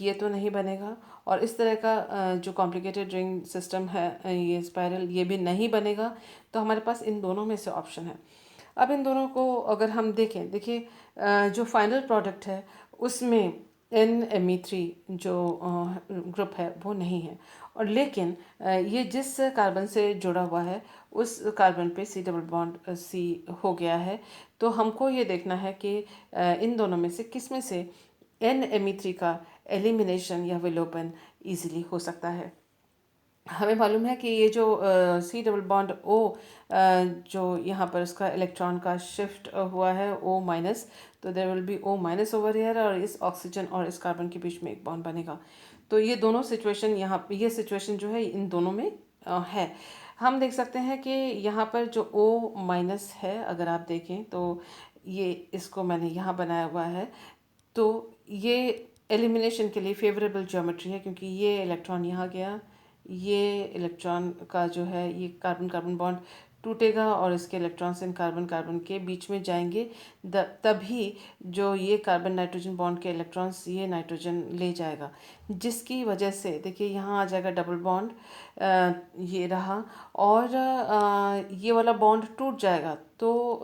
ये तो नहीं बनेगा, और इस तरह का जो कॉम्प्लिकेटेड रिंग सिस्टम है ये स्पाइरल, ये भी नहीं बनेगा। तो हमारे पास इन दोनों में से ऑप्शन है। अब इन दोनों को अगर हम देखें, देखिए जो फाइनल प्रोडक्ट है उसमें NMe3 जो ग्रुप है वो नहीं है, और लेकिन ये जिस कार्बन से जुड़ा हुआ है उस कार्बन पे C डबल बॉन्ड C हो गया है। तो हमको ये देखना है कि इन दोनों में से किस में से NMe3 का एलिमिनेशन या विलोपन ईजिली हो सकता है। हमें मालूम है कि ये जो सी डबल बॉन्ड ओ जो यहाँ पर उसका इलेक्ट्रॉन का शिफ्ट हुआ है ओ माइनस, तो there will be O minus over here, और इस ऑक्सीजन और इस कार्बन के बीच में एक बॉन्ड बनेगा। तो ये दोनों सिचुएशन यहाँ, ये सिचुएशन जो है इन दोनों में है। हम देख सकते हैं कि यहाँ पर जो ओ माइनस है, अगर आप देखें तो ये, इसको मैंने यहाँ बनाया हुआ है, तो ये एलिमिनेशन के लिए फेवरेबल ज्योमेट्री है, क्योंकि ये इलेक्ट्रॉन यहाँ गया, ये इलेक्ट्रॉन का जो है ये कार्बन कार्बन बॉन्ड टूटेगा और इसके इलेक्ट्रॉन्स इन कार्बन कार्बन के बीच में जाएंगे, तभी जो ये कार्बन नाइट्रोजन बॉन्ड के इलेक्ट्रॉन्स ये नाइट्रोजन ले जाएगा, जिसकी वजह से देखिए यहाँ आ जाएगा डबल बॉन्ड, ये रहा, और ये वाला बॉन्ड टूट जाएगा। तो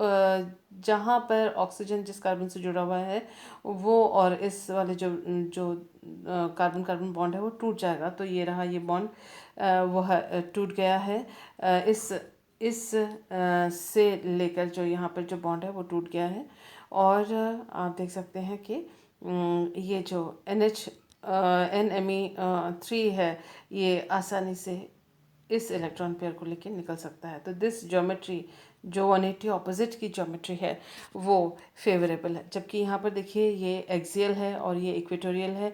जहाँ पर ऑक्सीजन जिस कार्बन से जुड़ा हुआ है वो, और इस वाले जो जो कार्बन कार्बन बॉन्ड है वो टूट जाएगा। तो ये रहा, ये बॉन्ड वह टूट गया है। इस से लेकर जो यहाँ पर जो बॉन्ड है वो टूट गया है, और आप देख सकते हैं कि ये जो NMe3 है, ये आसानी से इस इलेक्ट्रॉन पेयर को लेके निकल सकता है। तो दिस ज्योमेट्री जो 180 ऑपोजिट की ज्योमेट्री है वो फेवरेबल है, जबकि यहाँ पर देखिए ये एक्सियल है और ये इक्वेटोरियल है।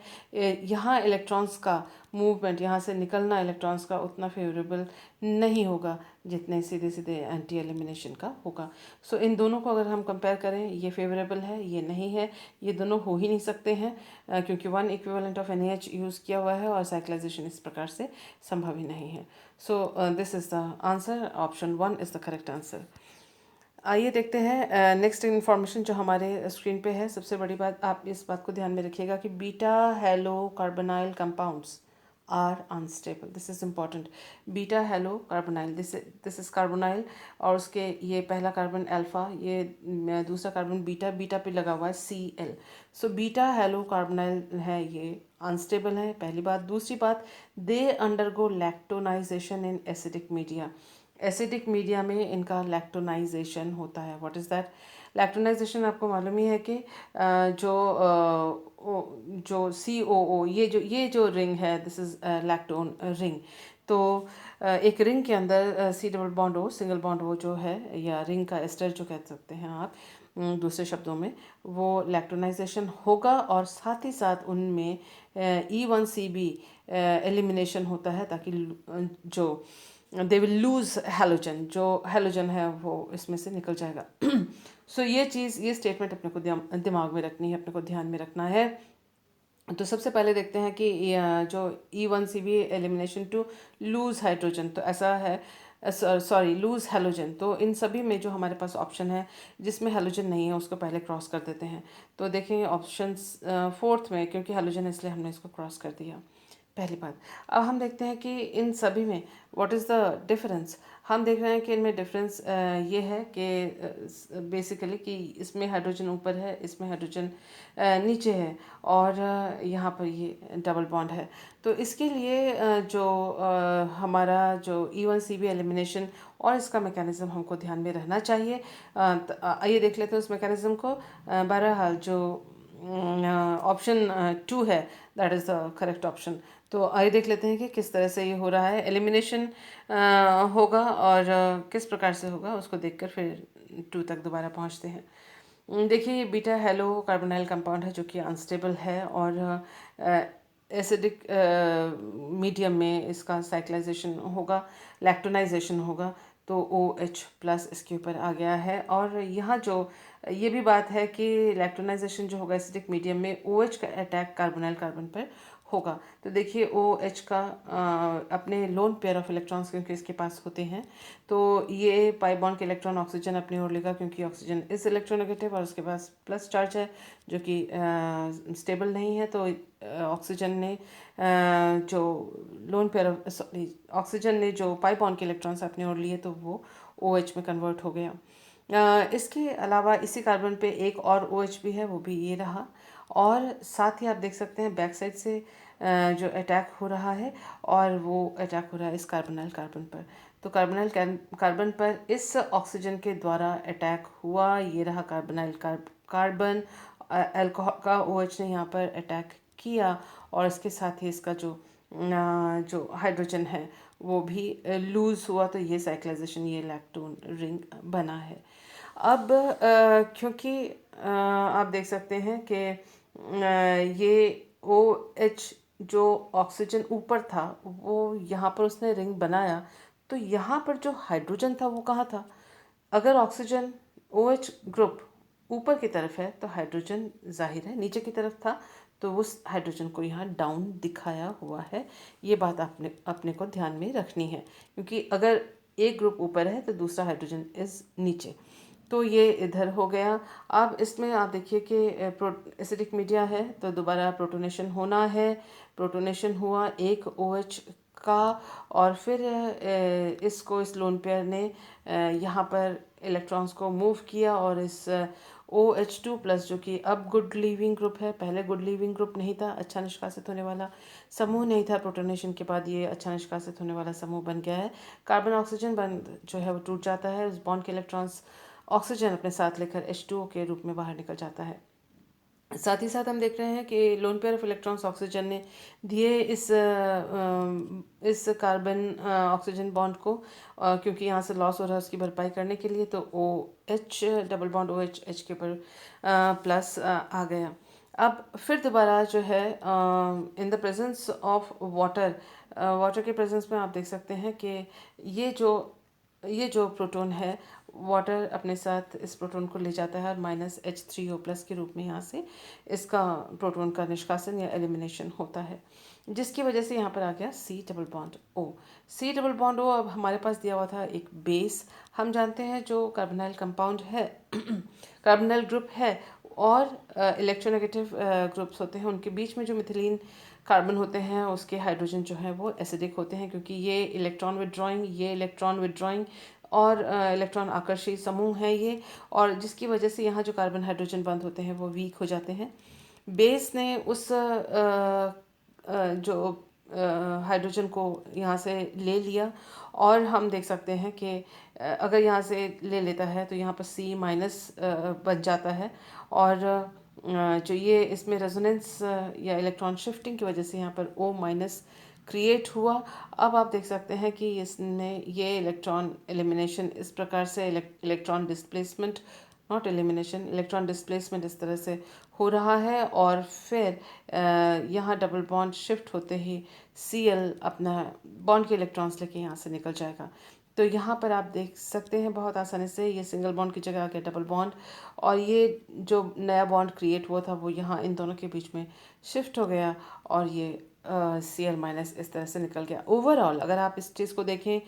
यहाँ इलेक्ट्रॉन्स का मूवमेंट, यहाँ से निकलना इलेक्ट्रॉन्स का उतना फेवरेबल नहीं होगा जितने सीधे सीधे एंटी एलिमिनेशन का होगा। सो इन दोनों को अगर हम कंपेयर करें, ये फेवरेबल है, ये नहीं है, ये दोनों हो ही नहीं सकते हैं, क्योंकि 1 इक्विवेलेंट ऑफ NaH यूज़ किया हुआ है और साइक्लाइजेशन इस प्रकार से संभव ही नहीं है। So this is the answer, option 1 is the correct answer. आइए देखते हैं नेक्स्ट इन्फॉर्मेशन जो हमारे स्क्रीन पे है। सबसे बड़ी बात, आप इस बात को ध्यान में रखिएगा कि beta halo carbonyl compounds are unstable, this is important. Beta halo carbonyl, this is carbonyl, और उसके ये पहला कार्बन अल्फा, ये दूसरा कार्बन बीटा, बीटा पे लगा हुआ है Cl। So beta halo carbonyl है, ये अनस्टेबल है, पहली बात। दूसरी बात, they undergo lactonisation in acidic media, acidic media में इनका लैक्टोनाइजेशन होता है। What is that? लैक्टोनाइजेशन आपको मालूम ही है कि जो COO, ये जो रिंग है, दिस इज़ लैक्टोन रिंग। तो एक रिंग के अंदर C double bond O, single bond O जो है, या रिंग का एस्टर जो कह सकते हैं आप, दूसरे शब्दों में, वो लैक्टोनाइजेशन होगा, और साथ ही साथ उनमें E1CB एलिमिनेशन होता है, ताकि जो दे विल लूज हैलोजन, जो हैलोजन है वो इसमें से निकल जाएगा। सो ये चीज़, ये स्टेटमेंट अपने को दिमाग में रखनी है, अपने को ध्यान में रखना है। तो सबसे पहले देखते हैं कि जो E1CB elimination to lose hydrogen, तो ऐसा है, सॉरी लूज हैलोजन। तो इन सभी में जो हमारे पास ऑप्शन है जिसमें हैलोजन नहीं है उसको पहले क्रॉस कर देते हैं। तो देखेंगे ऑप्शन फोर्थ में, क्योंकि हैलोजन है इसलिए हमने इसको क्रॉस कर दिया, पहली बात। अब हम देखते हैं कि इन सभी में व्हाट इज़ द डिफरेंस। हम देख रहे हैं कि इनमें डिफरेंस ये है कि बेसिकली कि इसमें हाइड्रोजन ऊपर है, इसमें हाइड्रोजन नीचे है, और यहाँ पर ये डबल बॉन्ड है। तो इसके लिए जो हमारा जो E1CB एलिमिनेशन और इसका मैकेनिज्म हमको ध्यान में रहना चाहिए। आइए देख लेते हैं उस मैकेनिज्म को। बहरहाल जो ऑप्शन 2 है, that is the correct option. तो आइए देख लेते हैं कि किस तरह से ये हो रहा है, एलिमिनेशन होगा, और किस प्रकार से होगा उसको देखकर फिर 2 तक दोबारा पहुंचते हैं। देखिए ये बीटा हेलो कार्बोनाइल कंपाउंड है जो कि अनस्टेबल है, और एसिडिक मीडियम में इसका साइक्लाइजेशन होगा, लैक्टोनाइजेशन होगा, तो OH+ इसके ऊपर आ गया है। और यहाँ जो ये भी बात है कि लैक्टोनाइजेशन जो होगा एसिडिक मीडियम में, OH का अटैक कार्बोनाइल कार्बन पर होगा। तो देखिए OH का अपने लोन पेयर ऑफ इलेक्ट्रॉन्स क्योंकि इसके पास होते हैं, तो ये पाई बॉन्ड के इलेक्ट्रॉन ऑक्सीजन अपनी ओर लेगा, क्योंकि ऑक्सीजन इज इलेक्ट्रोनेगेटिव और उसके पास प्लस चार्ज है जो कि स्टेबल नहीं है। तो ऑक्सीजन ने जो लोन पेयर, सॉरी, ऑक्सीजन ने जो पाई बॉन्ड के इलेक्ट्रॉन्स अपने ओर लिए तो वो OH में कन्वर्ट हो गया। इसके अलावा इसी कार्बन पे एक और OH भी है, वो भी ये रहा। और साथ ही आप देख सकते हैं बैक साइड से जो अटैक हो रहा है, और वो अटैक हो रहा है इस कार्बोनाइल कार्बन पर। तो कार्बोनाइल कार्बन पर इस ऑक्सीजन के द्वारा अटैक हुआ, ये रहा कार्बोनाइल कार्बन, अल्कोहल का OH ने यहाँ पर अटैक किया, और इसके साथ ही इसका जो जो हाइड्रोजन है वो भी लूज़ हुआ, तो ये साइक्लाइजेशन, ये लैक्टोन रिंग बना है। अब क्योंकि आप देख सकते हैं कि ये ओ एच जो ऑक्सीजन ऊपर था वो यहाँ पर उसने रिंग बनाया, तो यहाँ पर जो हाइड्रोजन था वो कहाँ था? अगर ऑक्सीजन ओ एच ग्रुप ऊपर की तरफ है तो हाइड्रोजन जाहिर है नीचे की तरफ था, तो उस हाइड्रोजन को यहाँ डाउन दिखाया हुआ है। ये बात आपने अपने को ध्यान में रखनी है, क्योंकि अगर एक ग्रुप ऊपर है तो दूसरा हाइड्रोजन इज नीचे, तो ये इधर हो गया। अब इसमें आप देखिए कि एसिडिक मीडिया है तो दोबारा प्रोटोनेशन होना है। प्रोटोनेशन हुआ एक OH का, और फिर इसको इस लोन पेयर ने यहाँ पर इलेक्ट्रॉन्स को मूव किया, और इस OH2+ जो कि अब गुड लीविंग ग्रुप है, पहले गुड लीविंग ग्रुप नहीं था, अच्छा निष्कासित होने वाला समूह नहीं था, प्रोटोनेशन के बाद ये अच्छा निष्कासित होने वाला समूह बन गया है। कार्बन ऑक्सीजन बंद जो है वो टूट जाता है, उस बॉन्ड के इलेक्ट्रॉन्स ऑक्सीजन अपने साथ लेकर H2O के रूप में बाहर निकल जाता है। साथ ही साथ हम देख रहे हैं कि lone pair of electrons oxygen ने दिए इस कार्बन ऑक्सीजन बॉन्ड को, क्योंकि यहाँ से लॉस हो रहा है उसकी भरपाई करने के लिए, तो OH double bond OH H के ऊपर प्लस आ गया। अब फिर दोबारा जो है in the presence of water, water के प्रेजेंस में आप देख सकते हैं कि ये जो ये जो प्रोटॉन है, वाटर अपने साथ इस प्रोटॉन को ले जाता है और -H3O+ के रूप में यहाँ से इसका प्रोटॉन का निष्कासन या एलिमिनेशन होता है, जिसकी वजह से यहाँ पर आ गया C double bond O। C double bond O अब हमारे पास दिया हुआ था एक बेस। हम जानते हैं जो कार्बोनाइल कंपाउंड है कार्बोनाइल ग्रुप है और इलेक्ट्रोनेगेटिव ग्रुप्स होते हैं, उनके बीच में जो मिथिलीन कार्बन होते हैं उसके हाइड्रोजन जो है वो एसिडिक होते हैं, क्योंकि ये इलेक्ट्रॉन विड्रॉइंग और इलेक्ट्रॉन आकर्षी समूह है ये, और जिसकी वजह से यहाँ जो कार्बन हाइड्रोजन बंद होते हैं वो वीक हो जाते हैं। बेस ने उस जो हाइड्रोजन को यहाँ से ले लिया, और हम देख सकते हैं कि अगर यहाँ से ले लेता है तो यहाँ पर C- बच जाता है, और जो ये इसमें रेजोनेंस या इलेक्ट्रॉन शिफ्टिंग की वजह से यहाँ पर O- क्रिएट हुआ। अब आप देख सकते हैं कि इसने ये इलेक्ट्रॉन एलिमिनेशन इस प्रकार से, electron displacement, not elimination, electron displacement इस तरह से हो रहा है, और फिर यहाँ डबल बॉन्ड शिफ्ट होते ही Cl अपना बॉन्ड के इलेक्ट्रॉन्स लेके यहाँ से निकल जाएगा। तो यहाँ पर आप देख सकते हैं बहुत आसानी से ये सिंगल बॉन्ड की जगह आ गया डबल बॉन्ड, और ये जो नया बॉन्ड क्रिएट हुआ था वो यहाँ इन दोनों के बीच में शिफ्ट हो गया, और ये Cl- इस तरह से निकल गया। ओवरऑल अगर आप इस चीज़ को देखें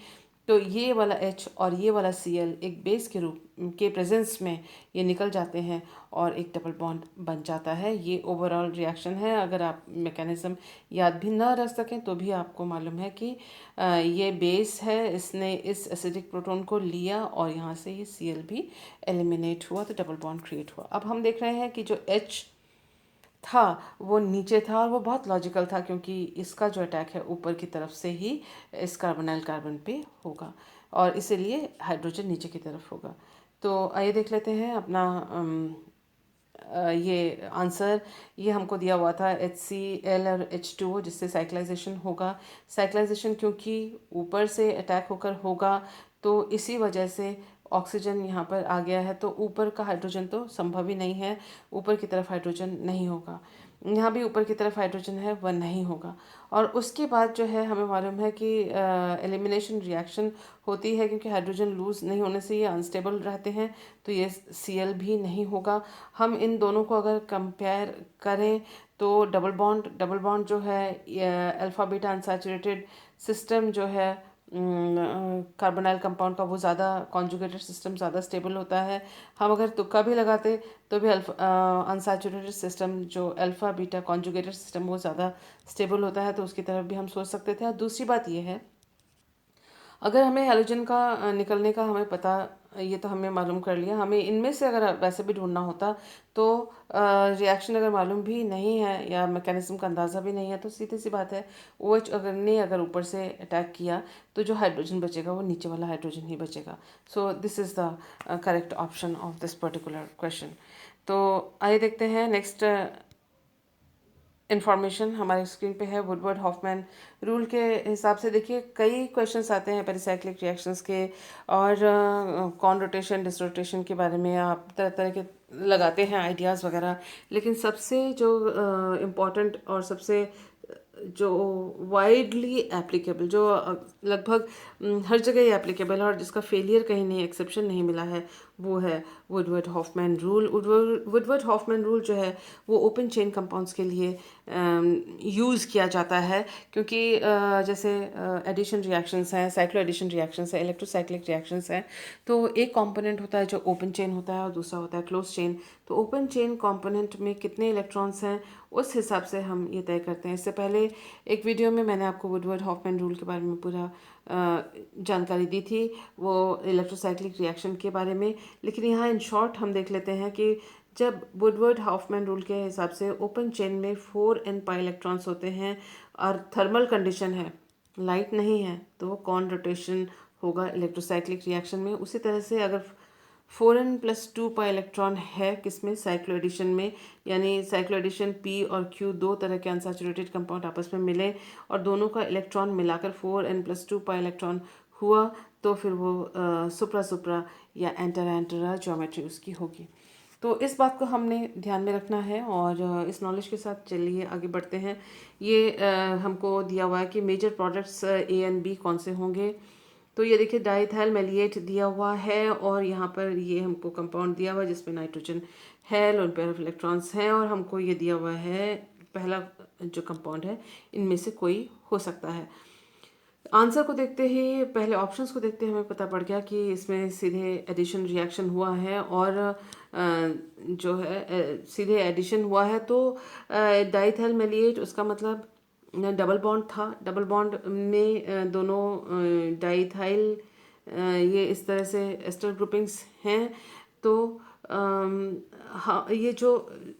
तो ये वाला H और ये वाला Cl एक बेस के रूप के प्रेजेंस में ये निकल जाते हैं और एक डबल बॉन्ड बन जाता है। ये ओवरऑल रिएक्शन है। अगर आप मैकेनिज्म याद भी ना रख सकें तो भी आपको मालूम है कि ये बेस है, इसने इस एसिडिक प्रोटॉन को लिया और यहाँ से ये Cl भी एलिमिनेट हुआ, तो डबल बॉन्ड क्रिएट हुआ। अब हम देख रहे हैं कि जो H था वो नीचे था, और वो बहुत लॉजिकल था क्योंकि इसका जो अटैक है ऊपर की तरफ से ही इस कार्बोनाइल कार्बन पे होगा, और इसीलिए हाइड्रोजन नीचे की तरफ होगा। तो आइए देख लेते हैं अपना ये आंसर। ये हमको दिया हुआ था HCl और H2O, जिससे साइक्लाइजेशन होगा। साइक्लाइजेशन क्योंकि ऊपर से अटैक होकर होगा, तो इसी वजह से ऑक्सीजन यहाँ पर आ गया है, तो ऊपर का हाइड्रोजन तो संभव ही नहीं है, ऊपर की तरफ हाइड्रोजन नहीं होगा। यहाँ भी ऊपर की तरफ हाइड्रोजन है वह नहीं होगा। और उसके बाद जो है हमें मालूम है कि एलिमिनेशन रिएक्शन होती है, क्योंकि हाइड्रोजन लूज़ नहीं होने से ये अनस्टेबल रहते हैं, तो ये Cl भी नहीं होगा। हम इन दोनों को अगर कंपेयर करें तो डबल बॉन्ड जो है अल्फ़ा बीटा अनसैचुरेटेड सिस्टम जो है कार्बोनाइल कंपाउंड का, वो ज़्यादा कॉन्जुगेटेड सिस्टम ज़्यादा स्टेबल होता है। हम अगर तुक्का भी लगाते तो भी अनसैचुरेटेड सिस्टम जो अल्फ़ा बीटा कॉन्जुगेटेड सिस्टम वो ज़्यादा स्टेबल होता है, तो उसकी तरफ भी हम सोच सकते थे। और दूसरी बात ये है, अगर हमें हैलोजन का निकलने का हमें पता, ये तो हमें मालूम कर लिया, हमें इनमें से अगर वैसे भी ढूंढना होता तो रिएक्शन अगर मालूम भी नहीं है या मैकेनिज्म का अंदाज़ा भी नहीं है, तो सीधी सी बात है OH अगर ऊपर से अटैक किया तो जो हाइड्रोजन बचेगा वो नीचे वाला हाइड्रोजन ही बचेगा। सो this is the correct option of this particular question. तो आइए देखते हैं नेक्स्ट इंफॉर्मेशन हमारे स्क्रीन पे है वुडवर्ड हॉफमैन रूल के हिसाब से। देखिए कई क्वेश्चंस आते हैं पेरिसाइक्लिक रिएक्शंस के, और कॉन रोटेशन डिस रोटेशन के बारे में आप तरह तरह के लगाते हैं आइडियाज़ वगैरह। लेकिन सबसे जो इम्पोर्टेंट और सबसे जो वाइडली एप्लीकेबल, जो लगभग हर जगह ही एप्लीकेबल है और जिसका फेलियर कहीं नहीं, एक्सेप्शन नहीं मिला है, वो है Woodward Hoffmann rule. Woodward Hoffmann rule जो है वो ओपन चेन कंपाउंड्स के लिए यूज़ किया जाता है, क्योंकि जैसे एडिशन रिएक्शंस हैं, साइक्लो एडिशन रिएक्शंस हैं, इलेक्ट्रोसाइक्लिक रिएक्शंस हैं, तो एक कंपोनेंट होता है जो ओपन चेन होता है और दूसरा होता है क्लोज चेन। तो ओपन चेन कंपोनेंट में कितने इलेक्ट्रॉन्स हैं उस हिसाब से हम ये तय करते हैं। इससे पहले एक वीडियो में मैंने आपको वुडवर्ड हॉफमैन रूल के बारे में पूरा जानकारी दी थी, वो इलेक्ट्रोसाइक्लिक रिएक्शन के बारे में। लेकिन यहाँ इन शॉर्ट हम देख लेते हैं कि जब वुडवर्ड हॉफमैन रूल के हिसाब से ओपन चेन में 4n पाई इलेक्ट्रॉन्स होते हैं और थर्मल कंडीशन है, लाइट नहीं है, तो वो कॉन रोटेशन होगा इलेक्ट्रोसाइक्लिक रिएक्शन में। उसी तरह से अगर 4n+2 पाई इलेक्ट्रॉन है किसमें, साइक्लो एडिशन में, यानी साइक्लो एडिशन P और Q दो तरह के अनसैचुरेटेड कंपाउंड आपस में मिले और दोनों का इलेक्ट्रॉन मिलाकर 4n+2 पाई इलेक्ट्रॉन हुआ, तो फिर वो सुप्रा सुप्रा या एंटर एंटरा ज्योमेट्री उसकी होगी। तो इस बात को हमने ध्यान में रखना है और इस नॉलेज के साथ चलिए आगे बढ़ते हैं। ये हमको दिया हुआ है कि major products A and B कौन से होंगे। तो ये देखिए डाइथाइल मैलिएट दिया हुआ है और यहाँ पर ये हमको कंपाउंड दिया हुआ है जिसमें नाइट्रोजन है, लोन पेयर ऑफ इलेक्ट्रॉन्स हैं, और हमको ये दिया हुआ है पहला जो कंपाउंड है इनमें से कोई हो सकता है। आंसर को देखते ही, पहले ऑप्शंस को देखते ही हमें पता पड़ गया कि इसमें सीधे एडिशन रिएक्शन हुआ है और जो है सीधे एडिशन हुआ है। तो डाइथाइल मैलिएट उसका मतलब डबल बॉन्ड था, डबल बॉन्ड में दोनों डाइथाइल ये इस तरह से एस्टर ग्रुपिंग्स हैं। तो हाँ, ये जो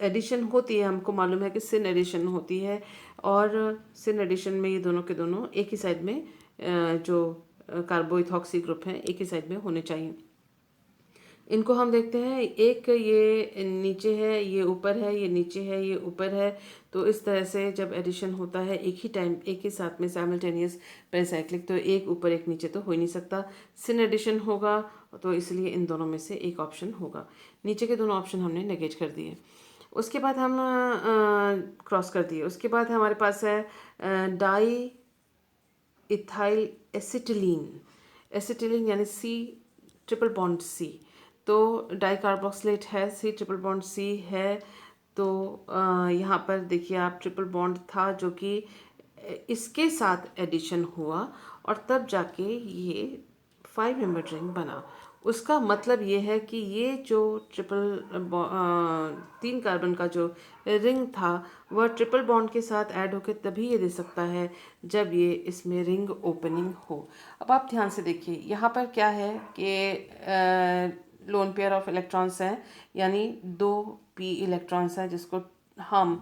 एडिशन होती है हमको मालूम है कि सिन एडिशन होती है, और सिन एडिशन में ये दोनों के दोनों एक ही साइड में जो कार्बोइथॉक्सी ग्रुप हैं एक ही साइड में होने चाहिए। इनको हम देखते हैं, एक ये नीचे है, ये ऊपर है, ये नीचे है, ये ऊपर है। तो इस तरह से जब एडिशन होता है एक ही टाइम एक ही साथ में साइमल्टेनियस पेरिसाइक्लिक, तो एक ऊपर एक नीचे तो हो ही नहीं सकता, सिन एडिशन होगा, तो इसलिए इन दोनों में से एक ऑप्शन होगा। नीचे के दोनों ऑप्शन हमने नेगेट कर दिए। उसके बाद हम क्रॉस कर दिए। उसके बाद हमारे पास है डाई इथाइल एसिटिलीन, एसिटिलीन यानी C ट्रिपल बॉन्ड C। तो डाई कार्बोक्सिलेट है, C ट्रिपल बॉन्ड C है। तो यहाँ पर देखिए आप ट्रिपल बॉन्ड था जो कि इसके साथ एडिशन हुआ और तब जाके ये 5 मेंबर रिंग बना। उसका मतलब ये है कि ये जो तीन कार्बन का जो रिंग था वह ट्रिपल बॉन्ड के साथ ऐड होकर तभी ये दे सकता है जब ये इसमें रिंग ओपनिंग हो। अब आप ध्यान से देखिए यहाँ पर क्या है कि लोन पेयर ऑफ इलेक्ट्रॉन्स हैं, यानी 2p इलेक्ट्रॉन्स हैं जिसको हम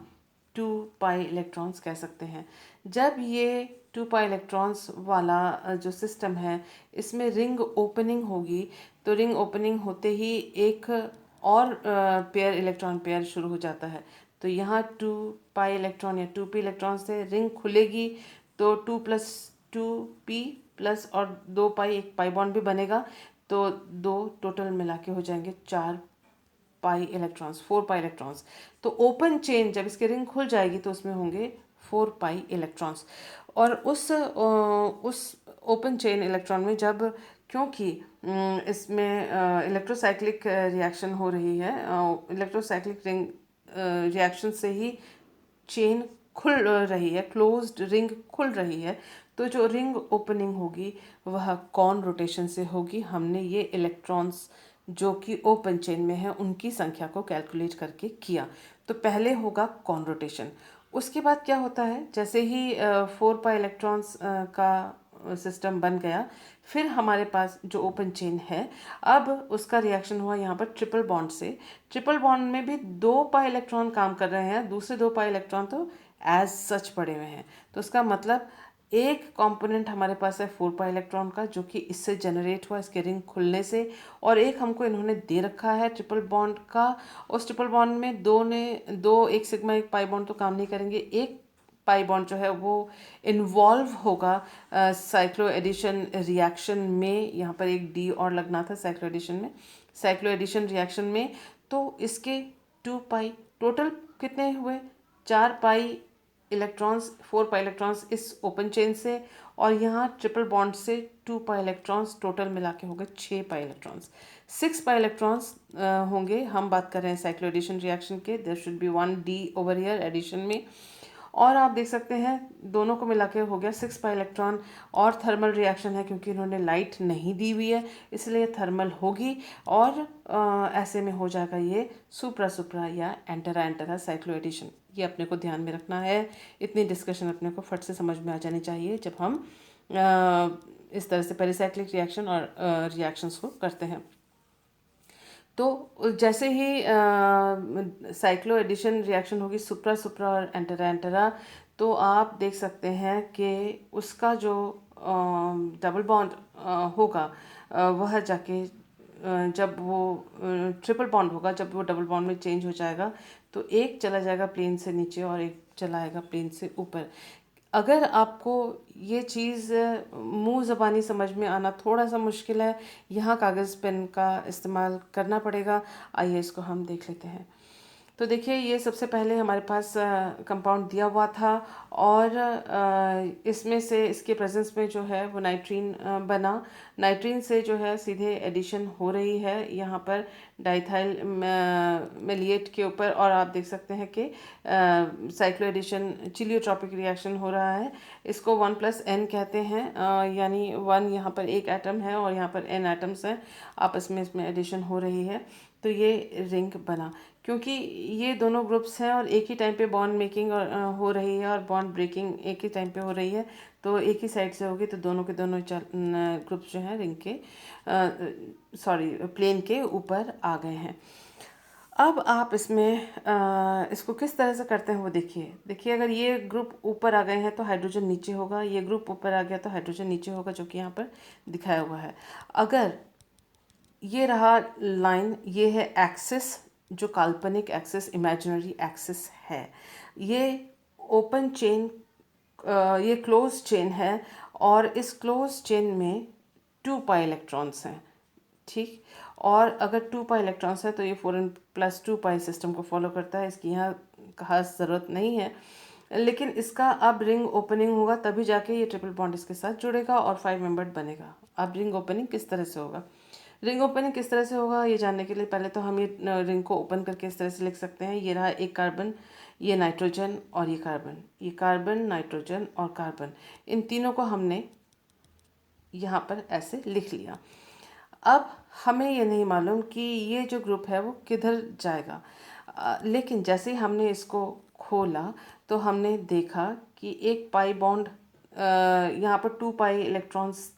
2 पाई इलेक्ट्रॉन्स कह सकते हैं। जब ये 2 पाई इलेक्ट्रॉन्स वाला जो सिस्टम है इसमें रिंग ओपनिंग होगी, तो रिंग ओपनिंग होते ही एक और पेयर इलेक्ट्रॉन पेयर शुरू हो जाता है। तो यहाँ 2 पाई इलेक्ट्रॉन या 2p इलेक्ट्रॉन से रिंग खुलेगी, तो 2+2p प्लस और 2 पाई, एक पाई बॉन्ड भी बनेगा, तो 2 टोटल मिला के हो जाएंगे 4 पाई इलेक्ट्रॉन्स, 4 पाई इलेक्ट्रॉन्स। तो ओपन चेन जब इसकी रिंग खुल जाएगी तो उसमें होंगे 4 पाई इलेक्ट्रॉन्स। और उस ओपन चेन इलेक्ट्रॉन में जब, क्योंकि इसमें इलेक्ट्रोसाइक्लिक रिएक्शन हो रही है, इलेक्ट्रोसाइक्लिक रिंग रिएक्शन से ही चेन खुल रही है, क्लोज्ड रिंग खुल रही है, तो जो रिंग ओपनिंग होगी वह कॉन रोटेशन से होगी। हमने ये इलेक्ट्रॉन्स जो कि ओपन चेन में है उनकी संख्या को कैलकुलेट करके किया। तो पहले होगा कॉन रोटेशन। उसके बाद क्या होता है, जैसे ही 4 पाई इलेक्ट्रॉन्स का सिस्टम बन गया, फिर हमारे पास जो ओपन चेन है अब उसका रिएक्शन हुआ यहाँ पर ट्रिपल बॉन्ड से। ट्रिपल बॉन्ड में भी 2 पाई इलेक्ट्रॉन काम कर रहे हैं, दूसरे 2 पाई इलेक्ट्रॉन तो एज सच पड़े हुए हैं। तो उसका मतलब एक कंपोनेंट हमारे पास है 4 पाई इलेक्ट्रॉन का, जो कि इससे जनरेट हुआ इसके रिंग खुलने से, और एक हमको इन्होंने दे रखा है ट्रिपल बॉन्ड का। उस ट्रिपल बॉन्ड में दो एक सिग्मा एक पाई बॉन्ड तो काम नहीं करेंगे, एक पाई बॉन्ड जो है वो इन्वॉल्व होगा साइक्लो एडिशन रिएक्शन में। यहाँ पर एक डी और लगना था साइक्लो एडिशन रिएक्शन में। तो इसके 2 पाई टोटल कितने हुए, 4 पाई इलेक्ट्रॉन्स, 4 पाई इलेक्ट्रॉन्स इस ओपन चेन से, और यहाँ ट्रिपल बॉन्ड से 2 पाई इलेक्ट्रॉन्स, टोटल मिला के हो गए 6 पाई इलेक्ट्रॉन्स। 6 पाई इलेक्ट्रॉन्स होंगे। हम बात कर रहे हैं साइक्लो एडिशन रिएक्शन के, there should be 1 D over here addition में। और आप देख सकते हैं दोनों को मिला के हो गया 6 पाई इलेक्ट्रॉन। और थर्मल रिएक्शन है, क्योंकि इन्होंने लाइट नहीं दी हुई है इसलिए थर्मल होगी, और ऐसे में हो जाएगा ये सुप्रा सुप्रा या एंटरा एंटरा साइक्लो एडिशन। ये अपने को ध्यान में रखना है। इतनी डिस्कशन अपने को फट से समझ में आ जानी चाहिए जब हम इस तरह से पेरिसाइक्लिक रिएक्शन और रिएक्शंस को करते हैं। तो जैसे ही साइक्लो एडिशन रिएक्शन होगी सुप्रा सुप्रा और एंटरा एंटरा, तो आप देख सकते हैं कि उसका जो डबल बॉन्ड होगा वह जाके जब वो ट्रिपल बॉन्ड होगा, जब वो डबल बॉन्ड में चेंज हो जाएगा, तो एक चला जाएगा प्लेन से नीचे और एक चला आएगा प्लेन से ऊपर। अगर आपको ये चीज़ मुंह ज़बानी समझ में आना थोड़ा सा मुश्किल है, यहाँ कागज़ पेन का इस्तेमाल करना पड़ेगा। आइए इसको हम देख लेते हैं। तो देखिए ये सबसे पहले हमारे पास कंपाउंड दिया हुआ था, और इसमें से इसके प्रेजेंस में जो है वो नाइट्रीन बना। नाइट्रीन से जो है सीधे एडिशन हो रही है यहाँ पर डाइथाइल मेलिएट के ऊपर, और आप देख सकते हैं कि साइक्लो एडिशन चिलियोट्रॉपिक रिएक्शन हो रहा है। इसको 1+n कहते हैं, यानी 1 यहाँ पर एक एटम है और यहाँ पर n एटम्स हैं, आपस में इसमें एडिशन हो रही है। तो ये रिंग बना, क्योंकि ये दोनों ग्रुप्स हैं और एक ही टाइम पे बॉन्ड मेकिंग हो रही है और बॉन्ड ब्रेकिंग एक ही टाइम पे हो रही है, तो एक ही साइड से होगी, तो दोनों के दोनों ग्रुप्स जो हैं रिंग के प्लेन के ऊपर आ गए हैं। अब आप इसको किस तरह से करते हैं वो देखिए अगर ये ग्रुप ऊपर आ गए हैं तो हाइड्रोजन नीचे होगा, ये ग्रुप ऊपर आ गया तो हाइड्रोजन नीचे होगा, जो कि यहाँ पर दिखाया हुआ है। अगर ये रहा लाइन, ये है एक्सिस, जो काल्पनिक एक्सिस इमेजिनरी एक्सिस है। ये ओपन चेन, ये क्लोज चेन है, और इस क्लोज चेन में 2 पाई इलेक्ट्रॉन्स हैं, ठीक। और अगर 2 पाई इलेक्ट्रॉन्स है तो ये 4n+2 पाई सिस्टम को फॉलो करता है, इसकी यहाँ खास ज़रूरत नहीं है। लेकिन इसका अब रिंग ओपनिंग होगा तभी जाके ये ट्रिपल बॉन्ड इसके साथ जुड़ेगा और 5 मेंबर्ड बनेगा। अब रिंग ओपनिंग किस तरह से होगा, रिंग ओपनिंग किस तरह से होगा ये जानने के लिए पहले तो हम ये रिंग को ओपन करके इस तरह से लिख सकते हैं। ये रहा एक कार्बन, ये नाइट्रोजन और ये कार्बन नाइट्रोजन और कार्बन, इन तीनों को हमने यहाँ पर ऐसे लिख लिया। अब हमें ये नहीं मालूम कि ये जो ग्रुप है वो किधर जाएगा, लेकिन जैसे ही हमने इसको खोला तो हमने देखा कि एक पाई बॉन्ड, यहाँ पर 2 पाई इलेक्ट्रॉन्स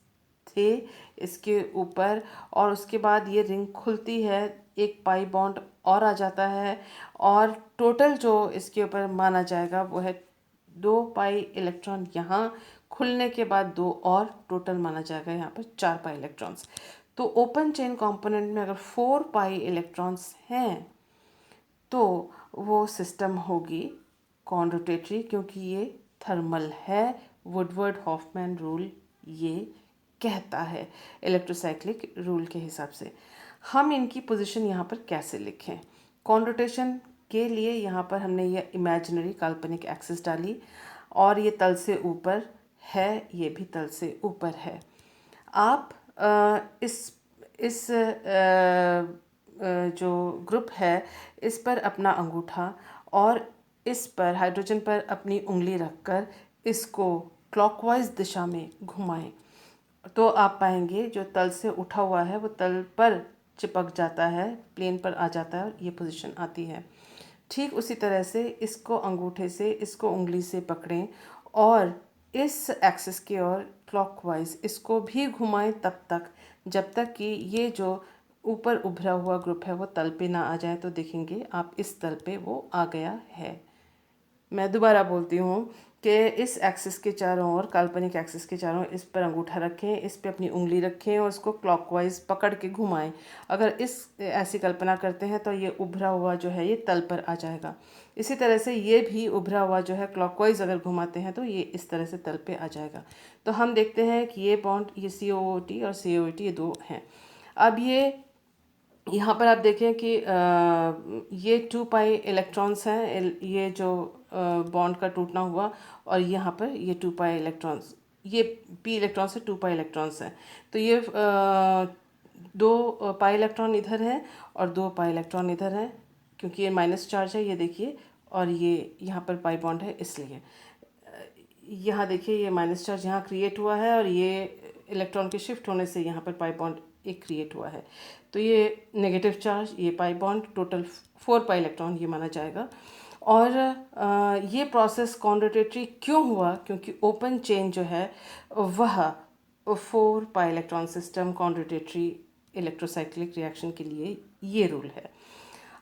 थे इसके ऊपर, और उसके बाद ये रिंग खुलती है, एक पाई बॉन्ड और आ जाता है, और टोटल जो इसके ऊपर माना जाएगा वो है 2 पाई इलेक्ट्रॉन। यहाँ खुलने के बाद 2 और टोटल माना जाएगा यहाँ पर 4 पाई इलेक्ट्रॉन्स। तो ओपन चेन कंपोनेंट में अगर 4 पाई इलेक्ट्रॉन्स हैं तो वो सिस्टम होगी कॉन रोटेटरी, क्योंकि ये थर्मल है। वुडवर्ड हॉफमैन रूल ये कहता है इलेक्ट्रोसाइक्लिक रूल के हिसाब से। हम इनकी पोजीशन यहाँ पर कैसे लिखें, कॉन रोटेशन के लिए यहाँ पर हमने ये इमेजिनरी काल्पनिक एक्सिस डाली, और ये तल से ऊपर है, ये भी तल से ऊपर है। आप इस जो ग्रुप है इस पर अपना अंगूठा और इस पर हाइड्रोजन पर अपनी उंगली रखकर इसको क्लॉकवाइज दिशा में घुमाएं, तो आप पाएंगे जो तल से उठा हुआ है वो तल पर चिपक जाता है, प्लेन पर आ जाता है और ये पोजीशन आती है। ठीक उसी तरह से इसको अंगूठे से, इसको उंगली से पकड़ें और इस एक्सिस की ओर क्लॉकवाइज इसको भी घुमाएं तब तक जब तक कि ये जो ऊपर उभरा हुआ ग्रुप है वो तल पे ना आ जाए। तो देखेंगे आप इस तल पे वो आ गया है। मैं दोबारा बोलती हूँ कि इस एक्सिस के चारों ओर, काल्पनिक एक्सिस के चारों, इस पर अंगूठा रखें, इस पे अपनी उंगली रखें और इसको क्लॉकवाइज पकड़ के घुमाएं। अगर इस ऐसी कल्पना करते हैं तो ये उभरा हुआ जो है ये तल पर आ जाएगा। इसी तरह से ये भी उभरा हुआ जो है क्लॉकवाइज अगर घुमाते हैं तो ये इस तरह से तल पे आ जाएगा। तो हम देखते हैं कि ये बॉन्ड, ये COOT और COAT ये दो हैं। अब ये यहाँ पर आप देखें कि ये 2 पाई इलेक्ट्रॉन्स हैं, ये जो बॉन्ड का टूटना हुआ, और यहाँ पर ये 2 पाई इलेक्ट्रॉन्स, ये p इलेक्ट्रॉन्स है, 2 पाई इलेक्ट्रॉन्स हैं। तो ये 2 पाई इलेक्ट्रॉन इधर है और 2 पाई इलेक्ट्रॉन इधर है, क्योंकि ये माइनस चार्ज है, ये देखिए, और ये यहाँ पर पाई बॉन्ड है, इसलिए यहाँ देखिए ये माइनस चार्ज यहाँ क्रिएट हुआ है और ये इलेक्ट्रॉन के शिफ्ट होने से यहाँ पर पाई बॉन्ड एक क्रिएट हुआ है। तो ये नेगेटिव चार्ज, ये pi bond, total 4 pi electron ये माना जाएगा। और ये प्रोसेस कॉन्ड रोटेटरी क्यों हुआ? क्योंकि ओपन चेन जो है वह 4 pi electron system conrotatory electrocyclic reaction के लिए ये रूल है।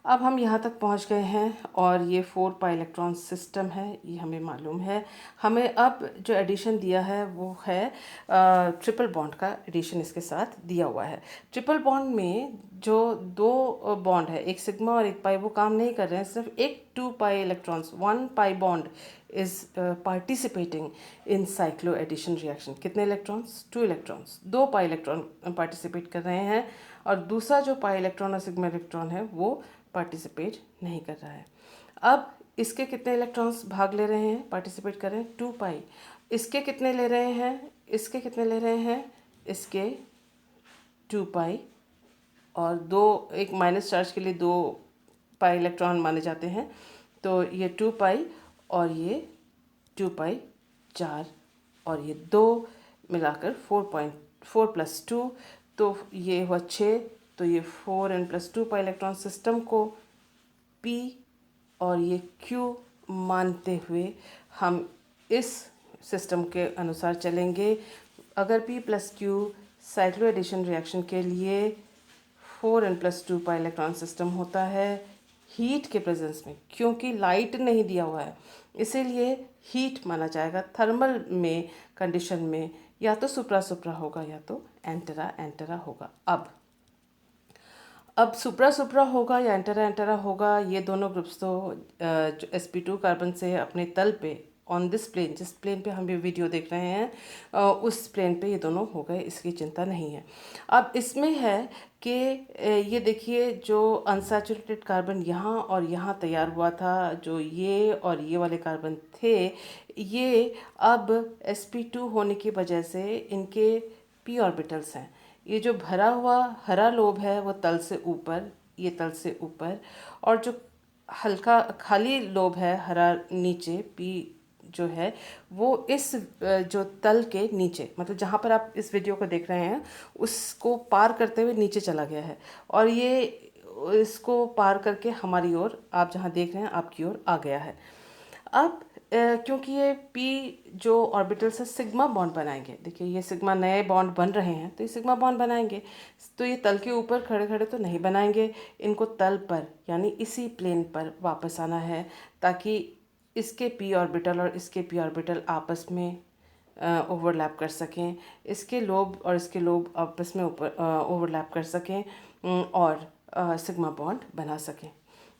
अब हम यहाँ तक पहुँच गए हैं और ये 4 पाई इलेक्ट्रॉन सिस्टम है, ये हमें मालूम है। हमें अब जो एडिशन दिया है वो है ट्रिपल बॉन्ड का एडिशन इसके साथ दिया हुआ है। ट्रिपल बॉन्ड में जो दो बॉन्ड है, एक सिग्मा और एक पाई, वो काम नहीं कर रहे हैं, सिर्फ एक 2 pi electrons, 1 pi bond is participating in cyclo addition reaction. कितने electrons? 2 electrons, 2 pi electron participate कर रहे हैं, और दूसरा जो पाई इलेक्ट्रॉन और सिग्मा इलेक्ट्रॉन है वो पार्टिसिपेट नहीं कर रहा है। अब इसके कितने इलेक्ट्रॉन्स भाग ले रहे हैं, पार्टिसिपेट कर रहे हैं? 2 पाई। इसके कितने ले रहे हैं? इसके कितने ले रहे हैं? इसके 2 पाई, और दो, एक माइनस चार्ज के लिए 2 पाई इलेक्ट्रॉन माने जाते हैं, तो ये 2 पाई और ये 2 पाई, 4, और ये 2 मिलाकर 4 + 2, तो ये हुआ 6। तो ये 4n+2 पाई इलेक्ट्रॉन सिस्टम को p और ये q मानते हुए हम इस सिस्टम के अनुसार चलेंगे। अगर p + q cyclo addition reaction के लिए 4n+2 पाई इलेक्ट्रॉन सिस्टम होता है हीट के प्रेजेंस में, क्योंकि लाइट नहीं दिया हुआ है इसीलिए हीट माना जाएगा। थर्मल में कंडीशन में या तो सुप्रा सुप्रा होगा या तो एंटेरा एंटेरा होगा। अब सुप्रा सुप्रा होगा या एंटेरा एंटेरा होगा, ये दोनों ग्रुप्स तो जो sp2 कार्बन से अपने तल पे, ऑन दिस प्लेन, जिस प्लेन पे हम ये वीडियो देख रहे हैं, उस प्लेन पे ये दोनों हो गए, इसकी चिंता नहीं है। अब इसमें है कि ये देखिए, जो अनसैचुरेटेड कार्बन यहाँ और यहाँ तैयार हुआ था, जो ये और ये वाले कार्बन थे, ये अब sp2 होने की वजह से इनके p ऑर्बिटल्स हैं। ये जो भरा हुआ हरा लोब है वो तल से ऊपर, ये तल से ऊपर, और जो हल्का खाली लोब है हरा नीचे, पी जो है वो इस जो तल के नीचे, मतलब जहाँ पर आप इस वीडियो को देख रहे हैं उसको पार करते हुए नीचे चला गया है, और ये इसको पार करके हमारी ओर, आप जहाँ देख रहे हैं आपकी ओर आ गया है। अब क्योंकि ये p जो ऑर्बिटल से सिग्मा बॉन्ड बनाएंगे, देखिए ये सिग्मा नए बॉन्ड बन रहे हैं, तो ये सिग्मा बॉन्ड बनाएंगे, तो ये तल के ऊपर खड़े खड़े तो नहीं बनाएंगे, इनको तल पर यानी इसी प्लेन पर वापस आना है, ताकि इसके p ऑर्बिटल और इसके p ऑर्बिटल आपस में ओवरलैप कर सकें, इसके लोब और इसके लोब आपस में ऊपर ओवरलैप कर सकें, और सिग्मा बॉन्ड बना सकें।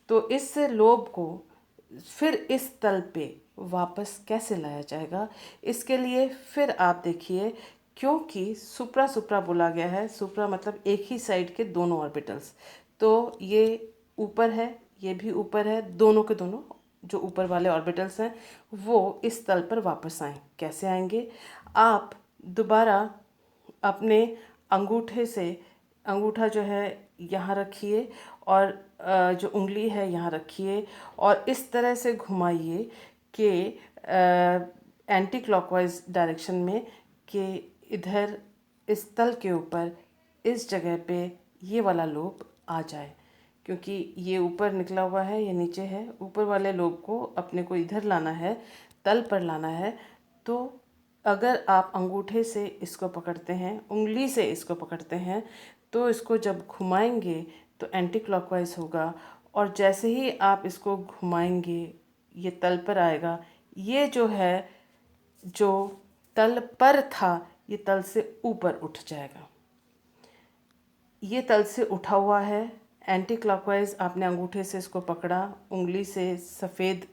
तो इस लोब को फिर इस तल पे वापस कैसे लाया जाएगा, इसके लिए फिर आप देखिए, क्योंकि सुप्रा सुप्रा बोला गया है, सुप्रा मतलब एक ही साइड के दोनों ऑर्बिटल्स, तो ये ऊपर है, ये भी ऊपर है, दोनों के दोनों जो ऊपर वाले ऑर्बिटल्स हैं वो इस तल पर वापस आएँ। कैसे आएंगे? आप दोबारा अपने अंगूठे से, अंगूठा जो है यहाँ रखिए और जो उंगली है यहाँ रखिए, और इस तरह से घुमाइए कि एंटी क्लॉकवाइज डायरेक्शन में, कि इधर इस तल के ऊपर इस जगह पे ये वाला लोब आ जाए, क्योंकि ये ऊपर निकला हुआ है, ये नीचे है, ऊपर वाले लोब को अपने को इधर लाना है, तल पर लाना है। तो अगर आप अंगूठे से इसको पकड़ते हैं, उंगली से इसको पकड़ते हैं, तो इसको जब घुमाएंगे तो एंटी क्लॉकवाइज होगा, और जैसे ही आप इसको घुमाएंगे ये तल पर आएगा, ये जो है, जो तल पर था, ये तल से ऊपर उठ जाएगा। ये तल से उठा हुआ है। एंटी क्लॉकवाइज आपने अंगूठे से इसको पकड़ा, उंगली से सफ़ेद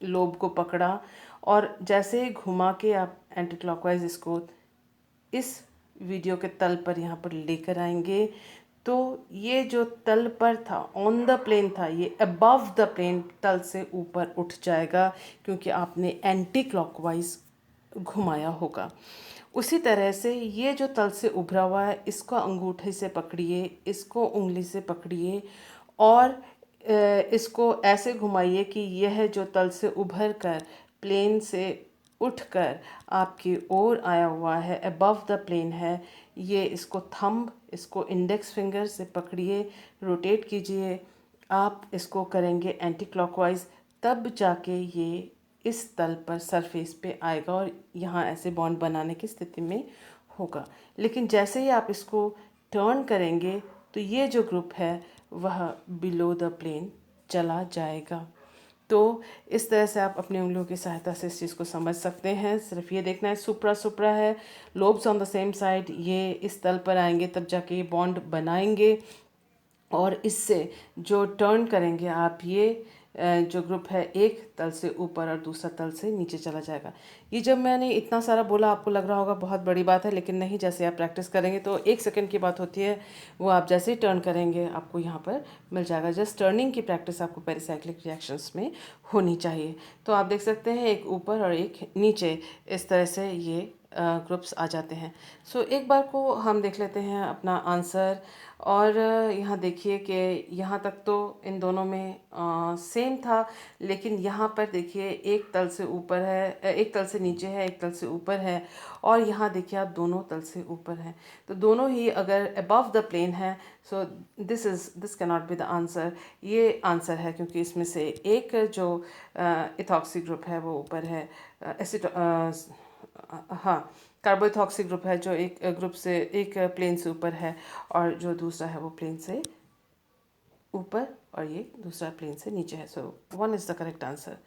लोब को पकड़ा, और जैसे ही घुमा के आप एंटी क्लॉकवाइज इसको इस वीडियो के तल पर यहाँ पर लेकर आएंगे, तो ये जो तल पर था, ऑन द प्लेन था, ये अबव द प्लेन तल से ऊपर उठ जाएगा, क्योंकि आपने एंटी क्लॉकवाइज घुमाया होगा। उसी तरह से ये जो तल से उभरा हुआ है, इसको अंगूठे से पकड़िए, इसको उंगली से पकड़िए, और इसको ऐसे घुमाइए कि यह जो तल से उभर कर प्लेन से उठकर आपकी ओर आया हुआ है, अबव द प्लेन है, ये इसको थंब, इसको इंडेक्स फिंगर से पकड़िए, रोटेट कीजिए। आप इसको करेंगे एंटी क्लॉकवाइज, तब जाके ये इस तल पर सरफेस पे आएगा और यहाँ ऐसे बॉन्ड बनाने की स्थिति में होगा। लेकिन जैसे ही आप इसको टर्न करेंगे, तो ये जो ग्रुप है वह बिलो द प्लेन चला जाएगा। तो इस तरह से आप अपनी उंगलियों की सहायता से इस चीज़ को समझ सकते हैं। सिर्फ ये देखना है, सुप्रा सुप्रा है, lobes on the same side, ये इस तल पर आएंगे तब जाके ये बॉन्ड बनाएंगे, और इससे जो टर्न करेंगे आप, ये जो ग्रुप है एक तल से ऊपर और दूसरा तल से नीचे चला जाएगा। ये जब मैंने इतना सारा बोला, आपको लग रहा होगा बहुत बड़ी बात है, लेकिन नहीं, जैसे आप प्रैक्टिस करेंगे तो 1 सेकंड की बात होती है, वो आप जैसे ही टर्न करेंगे आपको यहाँ पर मिल जाएगा। जस्ट टर्निंग की प्रैक्टिस आपको पेरिसाइक्लिक रिएक्शंस में होनी चाहिए। तो आप देख सकते हैं एक ऊपर और एक नीचे, इस तरह से ये ग्रुप्स आ जाते हैं। सो एक बार को हम देख लेते हैं अपना आंसर, और यहाँ देखिए कि यहाँ तक तो इन दोनों में सेम था, लेकिन यहाँ पर देखिए एक तल से ऊपर है, एक तल से नीचे है, एक तल से ऊपर है, और यहाँ देखिए आप दोनों तल से ऊपर हैं, तो दोनों ही अगर अबव द प्लेन है, so this can not be the answer. ये आंसर है, क्योंकि इसमें से एक जो इथॉक्सी ग्रुप है वो ऊपर है, एसिड, हाँ, कार्बोइथॉक्सी ग्रुप है जो एक ग्रुप से एक प्लेन से ऊपर है, और जो दूसरा है वो प्लेन से ऊपर, और ये दूसरा प्लेन से नीचे है। सो 1 इज़ द करेक्ट आंसर।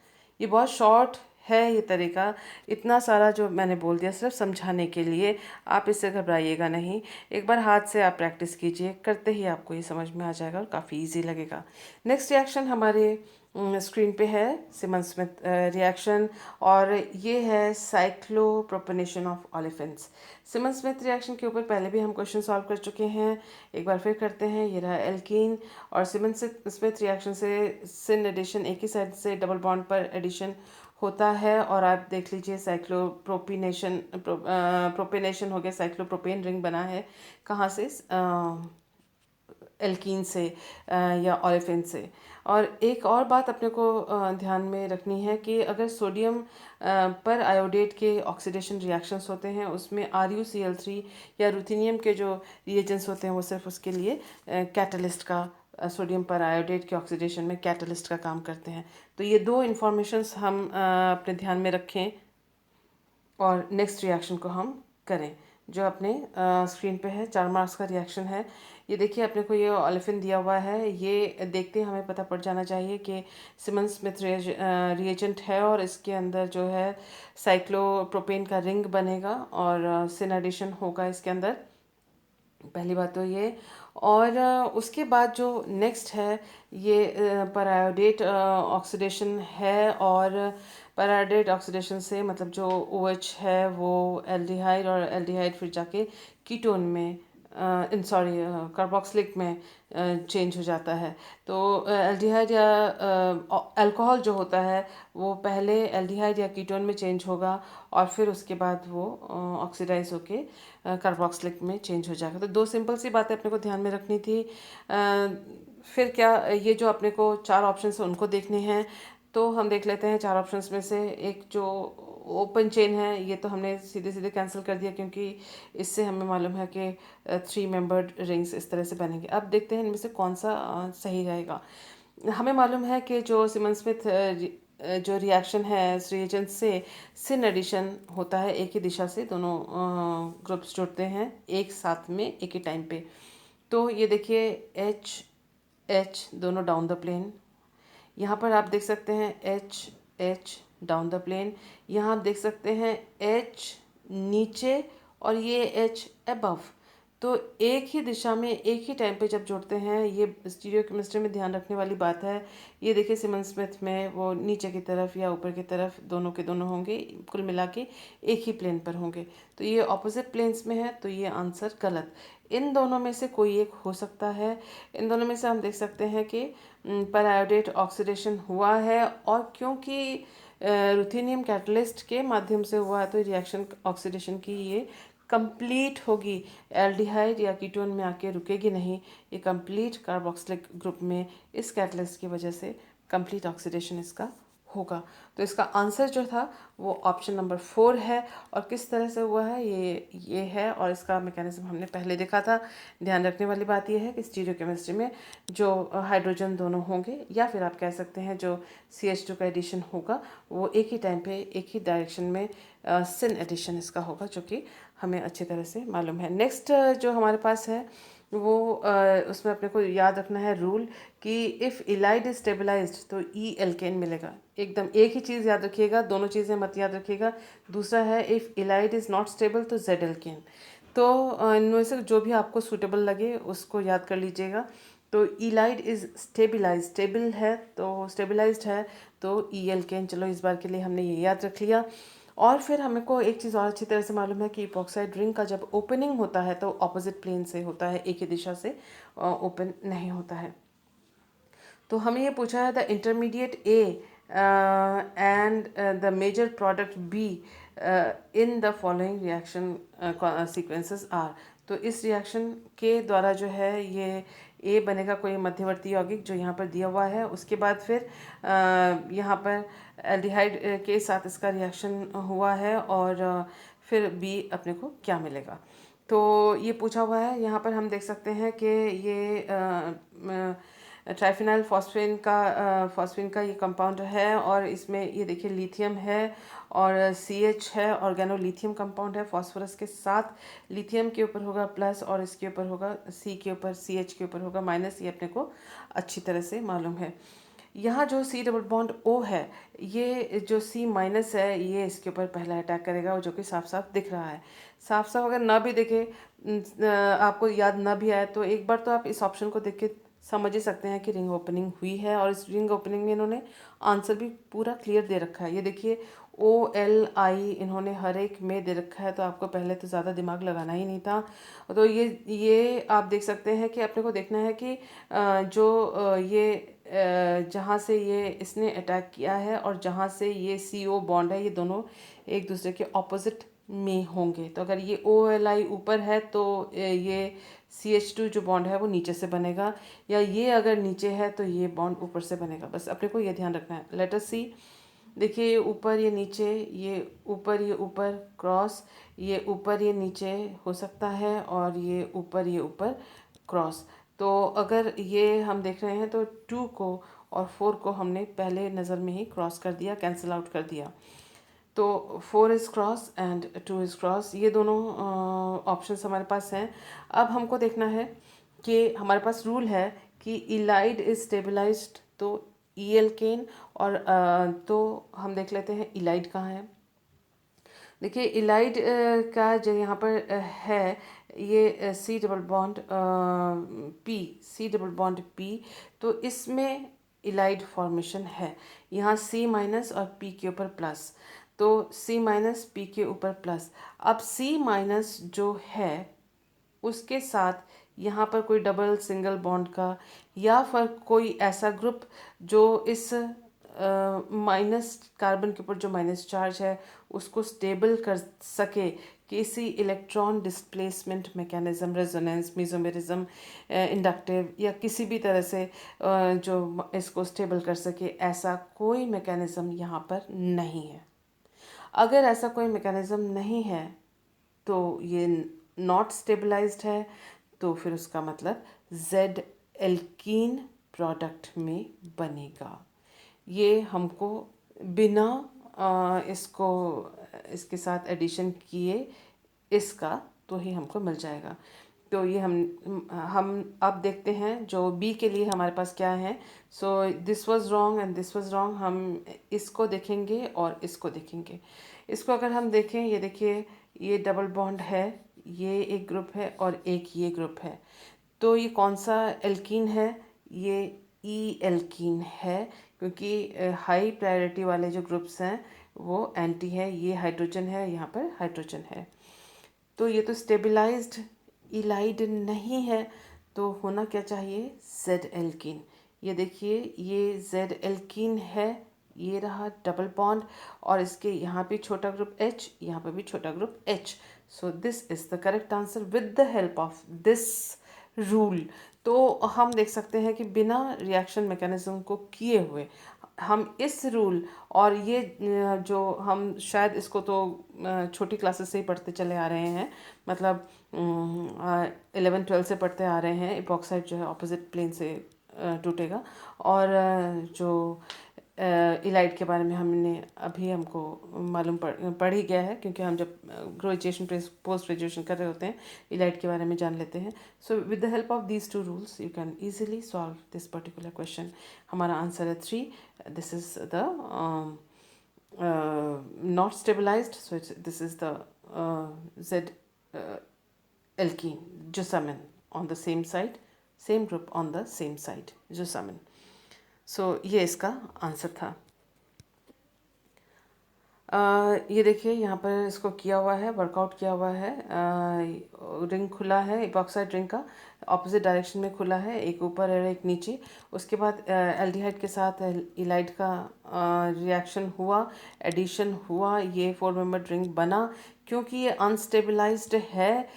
ये बहुत शॉर्ट है ये तरीका, इतना सारा जो मैंने बोल दिया सिर्फ समझाने के लिए, आप इससे घबराइएगा नहीं। एक बार हाथ से आप प्रैक्टिस कीजिए, करते ही आपको ये समझ में आ जाएगा और काफ़ी इजी लगेगा। नेक्स्ट रिएक्शन हमारे स्क्रीन पे है सिमन स्मिथ रिएक्शन, और ये है cyclopropanation of olefins. Simmons Smith reaction के ऊपर पहले भी हम क्वेश्चन सॉल्व कर चुके हैं, एक बार फिर करते हैं। ये रहा एल्कीन, और सिमन स्मिथ रिएक्शन से सिन एडिशन, एक ही साइड से डबल बॉन्ड पर एडिशन होता है, और आप देख लीजिए साइक्लोप्रोपिनेशन प्रोपेनेशन हो गया, साइक्लोप्रोपेन रिंग बना है कहाँ से, एल्कीन से या ओलेफिन से। और एक और बात अपने को ध्यान में रखनी है कि अगर सोडियम पर आयोडेट के ऑक्सीडेशन रिएक्शंस होते हैं, उसमें RuCl3 या रुथेनियम के जो रिएजेंट्स होते हैं वो सिर्फ उसके लिए कैटलिस्ट का, सोडियम पर आयोडेट के ऑक्सीडेशन में कैटलिस्ट का काम करते हैं। तो ये दो इन्फॉर्मेशंस हम अपने ध्यान में रखें, और नेक्स्ट रिएक्शन को हम करें जो अपने स्क्रीन पे है। 4 मार्क्स का रिएक्शन है। ये देखिए अपने को ये ओलेफिन दिया हुआ है, ये देखते हमें पता पड़ जाना चाहिए कि सिमन स्मिथ रिएजेंट है, और इसके अंदर जो है साइक्लोप्रोपेन का रिंग बनेगा, और सिन एडिशन होगा इसके अंदर। पहली बात तो ये, और उसके बाद जो नेक्स्ट है ये पैरायोडेट ऑक्सीडेशन है, और पैरायोडेट ऑक्सीडेशन से मतलब जो OH है वो एल्डिहाइड, और एल्डिहाइड फिर जाके कीटोन में, सॉरी, कार्बोक्सिलिक में चेंज हो जाता है। तो एल्डिहाइड या अल्कोहल जो होता है वो पहले एल्डिहाइड या कीटोन में चेंज होगा, और फिर उसके बाद वो ऑक्सीडाइज होके कार्बोक्सिलिक में चेंज हो जाएगा। तो दो सिंपल सी बातें अपने को ध्यान में रखनी थी। फिर क्या, ये जो अपने को 4 ऑप्शन है उनको देखने हैं, तो हम देख लेते हैं 4 ऑप्शंस में से एक जो ओपन चेन है, ये तो हमने सीधे सीधे कैंसिल कर दिया, क्योंकि इससे हमें मालूम है कि 3 मेंबर्ड रिंग्स इस तरह से बनेंगे। अब देखते हैं इनमें से कौन सा सही रहेगा। हमें मालूम है कि जो सिमन स्मिथ जो रिएक्शन है इस रिएजेंट से सिन एडिशन होता है, एक ही दिशा से दोनों ग्रुप्स जुड़ते हैं एक साथ में एक ही टाइम पे। तो ये देखिए H दोनों डाउन द प्लेन, यहाँ पर आप देख सकते हैं H डाउन द प्लेन। यहाँ आप देख सकते हैं H नीचे और ये H अबव। तो एक ही दिशा में एक ही टाइम पे जब जोड़ते हैं, ये स्टीरियोकेमिस्ट्री में ध्यान रखने वाली बात है। ये देखिए सिमन स्मिथ में वो नीचे की तरफ या ऊपर की तरफ दोनों के दोनों होंगे, कुल मिला के एक ही प्लेन पर होंगे। तो ये ऑपोजिट प्लेन्स में है, तो ये आंसर गलत। इन दोनों में से कोई एक हो सकता है। इन दोनों में से हम देख सकते हैं कि पैरायोडेट ऑक्सीडेशन हुआ है, और क्योंकि रुथेनियम कैटलिस्ट के माध्यम से हुआ है, तो रिएक्शन ऑक्सीडेशन की ये कंप्लीट होगी। एल्डिहाइड या कीटोन में आके रुकेगी नहीं, ये कंप्लीट कार्बोक्सिलिक ग्रुप में इस कैटलिस्ट की वजह से कंप्लीट ऑक्सीडेशन इसका होगा। तो इसका आंसर जो था वो ऑप्शन नंबर 4 है। और किस तरह से हुआ है ये है, और इसका मैकेनिज्म हमने पहले देखा था। ध्यान रखने वाली बात यह है कि स्टीरियोकेमिस्ट्री में जो हाइड्रोजन दोनों होंगे, या फिर आप कह सकते हैं जो CH2 का एडिशन होगा, वो एक ही टाइम पे एक ही डायरेक्शन में सिन एडिशन इसका होगा, जो कि हमें अच्छी तरह से मालूम है। नेक्स्ट जो हमारे पास है वो उसमें अपने को याद रखना है रूल कि इफ़ इलाइड इज स्टेबलाइज्ड तो ई एल्केन मिलेगा। एकदम एक ही चीज़ याद रखिएगा, दोनों चीज़ें मत याद रखिएगा। दूसरा है if Allied is not stable तो जेड एल्केन। तो इनमें से जो भी आपको सूटेबल लगे उसको याद कर लीजिएगा। तो इलाइड इज़ स्टेबलाइज, स्टेबल है तो स्टेबलाइज्ड है तो ई एल्केन। चलो इस बार के लिए हमने ये याद रख लिया। और फिर हमें को एक चीज़ और अच्छी तरह से मालूम है कि इपॉक्साइड रिंग का जब ओपनिंग होता है तो ऑपोजिट प्लेन से होता है, एक ही दिशा से ओपन नहीं होता है। तो हमें ये पूछा है the intermediate A and the major product B in the following reaction sequences are. तो इस रिएक्शन के द्वारा जो है ये ए बनेगा कोई मध्यवर्ती यौगिक जो यहाँ पर दिया हुआ है। उसके बाद फिर यहाँ पर एल्डिहाइड के साथ इसका रिएक्शन हुआ है, और फिर बी अपने को क्या मिलेगा। तो ये पूछा हुआ है। यहाँ पर हम देख सकते हैं कि ये ट्राइफिनाइल फॉस्फेन का ये कंपाउंड है, और इसमें ये देखिए लिथियम है और CH है, ऑर्गेनोलिथियम कंपाउंड है। फॉस्फोरस के साथ लिथियम के ऊपर होगा प्लस, और इसके ऊपर होगा C के ऊपर, CH के ऊपर होगा माइनस। ये अपने को अच्छी तरह से मालूम है। यहाँ जो C डबल बॉन्ड O है, ये जो C माइनस है, ये इसके ऊपर पहला अटैक करेगा, जो कि साफ साफ दिख रहा है। साफ साफ अगर ना भी दिखे, आपको याद ना भी आए, तो एक बार तो आप इस ऑप्शन को देख के समझ ही सकते हैं कि रिंग ओपनिंग हुई है। और इस रिंग ओपनिंग में इन्होंने आंसर भी पूरा क्लियर दे रखा है। ये देखिए OLI इन्होंने हर एक में दे रखा है, तो आपको पहले तो ज़्यादा दिमाग लगाना ही नहीं था। तो ये आप देख सकते हैं कि अपने को देखना है कि ये जहाँ से ये इसने अटैक किया है और जहाँ से ये CO बॉन्ड है, ये दोनों एक दूसरे के ऑपोजिट में होंगे। तो अगर ये OLI ऊपर है तो ये CH2 जो बॉन्ड है वो नीचे से बनेगा, या ये अगर नीचे है तो ये बॉन्ड ऊपर से बनेगा। बस अपने को ये ध्यान रखना है। लेट अस सी। देखिए ये ऊपर ये नीचे, ये ऊपर क्रॉस, ये ऊपर ये नीचे हो सकता है, और ये ऊपर क्रॉस। तो अगर ये हम देख रहे हैं तो 2 को और 4 को हमने पहले नज़र में ही क्रॉस कर दिया, कैंसिल आउट कर दिया। तो 4 is cross and 2 is cross, ये दोनों ऑप्शंस हमारे पास हैं। अब हमको देखना है कि हमारे पास रूल है कि इलाइड इज स्टेबलाइज्ड तो ई एल्केन, और तो हम देख लेते हैं इलाइड कहाँ है। देखिए इलाइड का जो यहाँ पर है ये C डबल बॉन्ड P। तो इसमें इलाइड फॉर्मेशन है। यहाँ C माइनस और P के ऊपर प्लस, तो C माइनस P के ऊपर प्लस। अब C माइनस जो है उसके साथ यहाँ पर कोई डबल सिंगल बॉन्ड का या फिर कोई ऐसा ग्रुप जो इस माइनस कार्बन के ऊपर जो माइनस चार्ज है उसको स्टेबल कर सके, किसी electron displacement mechanism, resonance, mesomerism, inductive या किसी भी तरह से जो इसको स्टेबल कर सके, ऐसा कोई मैकेनिज्म यहाँ पर नहीं है। अगर ऐसा कोई मैकेनिज्म नहीं है तो ये नॉट स्टेबलाइज्ड है, तो फिर उसका मतलब जेड एल्कीन प्रोडक्ट में बनेगा। ये हमको बिना इसके साथ एडिशन किए इसका तो ही हमको मिल जाएगा। तो ये हम अब देखते हैं जो बी के लिए हमारे पास क्या है। So this was wrong and this was wrong. हम इसको देखेंगे और इसको देखेंगे। इसको अगर हम देखें, ये देखिए, ये डबल बॉन्ड है, ये एक ग्रुप है और एक ये ग्रुप है। तो ये कौन सा एल्कीन है? ये ई एल्कीन है, क्योंकि हाई प्रायोरिटी वाले जो ग्रुप्स हैं वो एंटी है। ये हाइड्रोजन है, यहाँ पर हाइड्रोजन है। तो ये तो स्टेबिलाइज्ड इलाइड नहीं है, तो होना क्या चाहिए? Z alkene. ये देखिए, ये जेड एल्कीन है, ये रहा डबल बॉन्ड, और इसके यहाँ पे छोटा ग्रुप H, यहाँ पे भी छोटा group H। So this is the correct answer with the help of this rule. तो हम देख सकते हैं कि बिना रिएक्शन मैकेनिज्म को किए हुए हम इस रूल, और ये जो हम शायद इसको तो छोटी क्लासेस से ही पढ़ते चले आ रहे हैं, मतलब 11-12 से पढ़ते आ रहे हैं, इपॉक्साइड जो है ऑपोजिट प्लेन से टूटेगा। और जो इलाइट के बारे में हमने हमको मालूम पढ़ ही गया है, क्योंकि हम जब ग्रेजुएशन पोस्ट ग्रेजुएशन कर रहे होते हैं इलाइट के बारे में जान लेते हैं। So with the help of these two rules you can easily solve this particular question. हमारा आंसर है 3। This is the not stabilized, so this is the Z alkene, Jusamin, on the same side, same group on the same side, Jusamin. So ये इसका answer था। ये देखिए, यहाँ पर इसको किया हुआ है, वर्कआउट किया हुआ है। रिंग खुला है, इपॉक्साइड रिंग का ऑपोजिट डायरेक्शन में खुला है, एक ऊपर है एक नीचे। उसके बाद एल्डिहाइड के साथ इलाइड का रिएक्शन हुआ, एडिशन हुआ, ये 4 मेंबर्ड रिंग बना। क्योंकि ये अनस्टेबलाइज्ड है,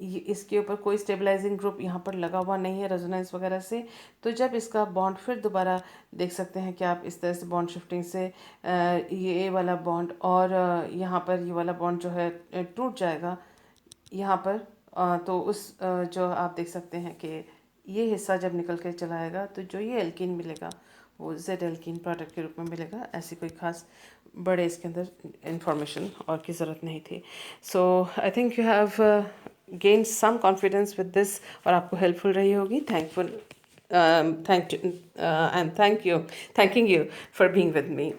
ये इसके ऊपर कोई स्टेबलाइजिंग ग्रुप यहाँ पर लगा हुआ नहीं है रेजोनेंस वगैरह से। तो जब इसका बॉन्ड फिर दोबारा देख सकते हैं कि आप इस तरह से बॉन्ड शिफ्टिंग से ये वाला बॉन्ड और यहाँ पर ये वाला बॉन्ड जो है टूट जाएगा यहाँ पर। तो जो आप देख सकते हैं कि ये हिस्सा जब निकल के चला आएगा, तो जो ये एल्कीन मिलेगा वो जेड एल्कीन प्रोडक्ट के रूप में मिलेगा। ऐसी कोई खास बड़े इसके अंदर इंफॉर्मेशन और की ज़रूरत नहीं थी। So I think you have gain some confidence with this, और आपको हेल्पफुल रही होगी। Thankful, thanking you for being with me.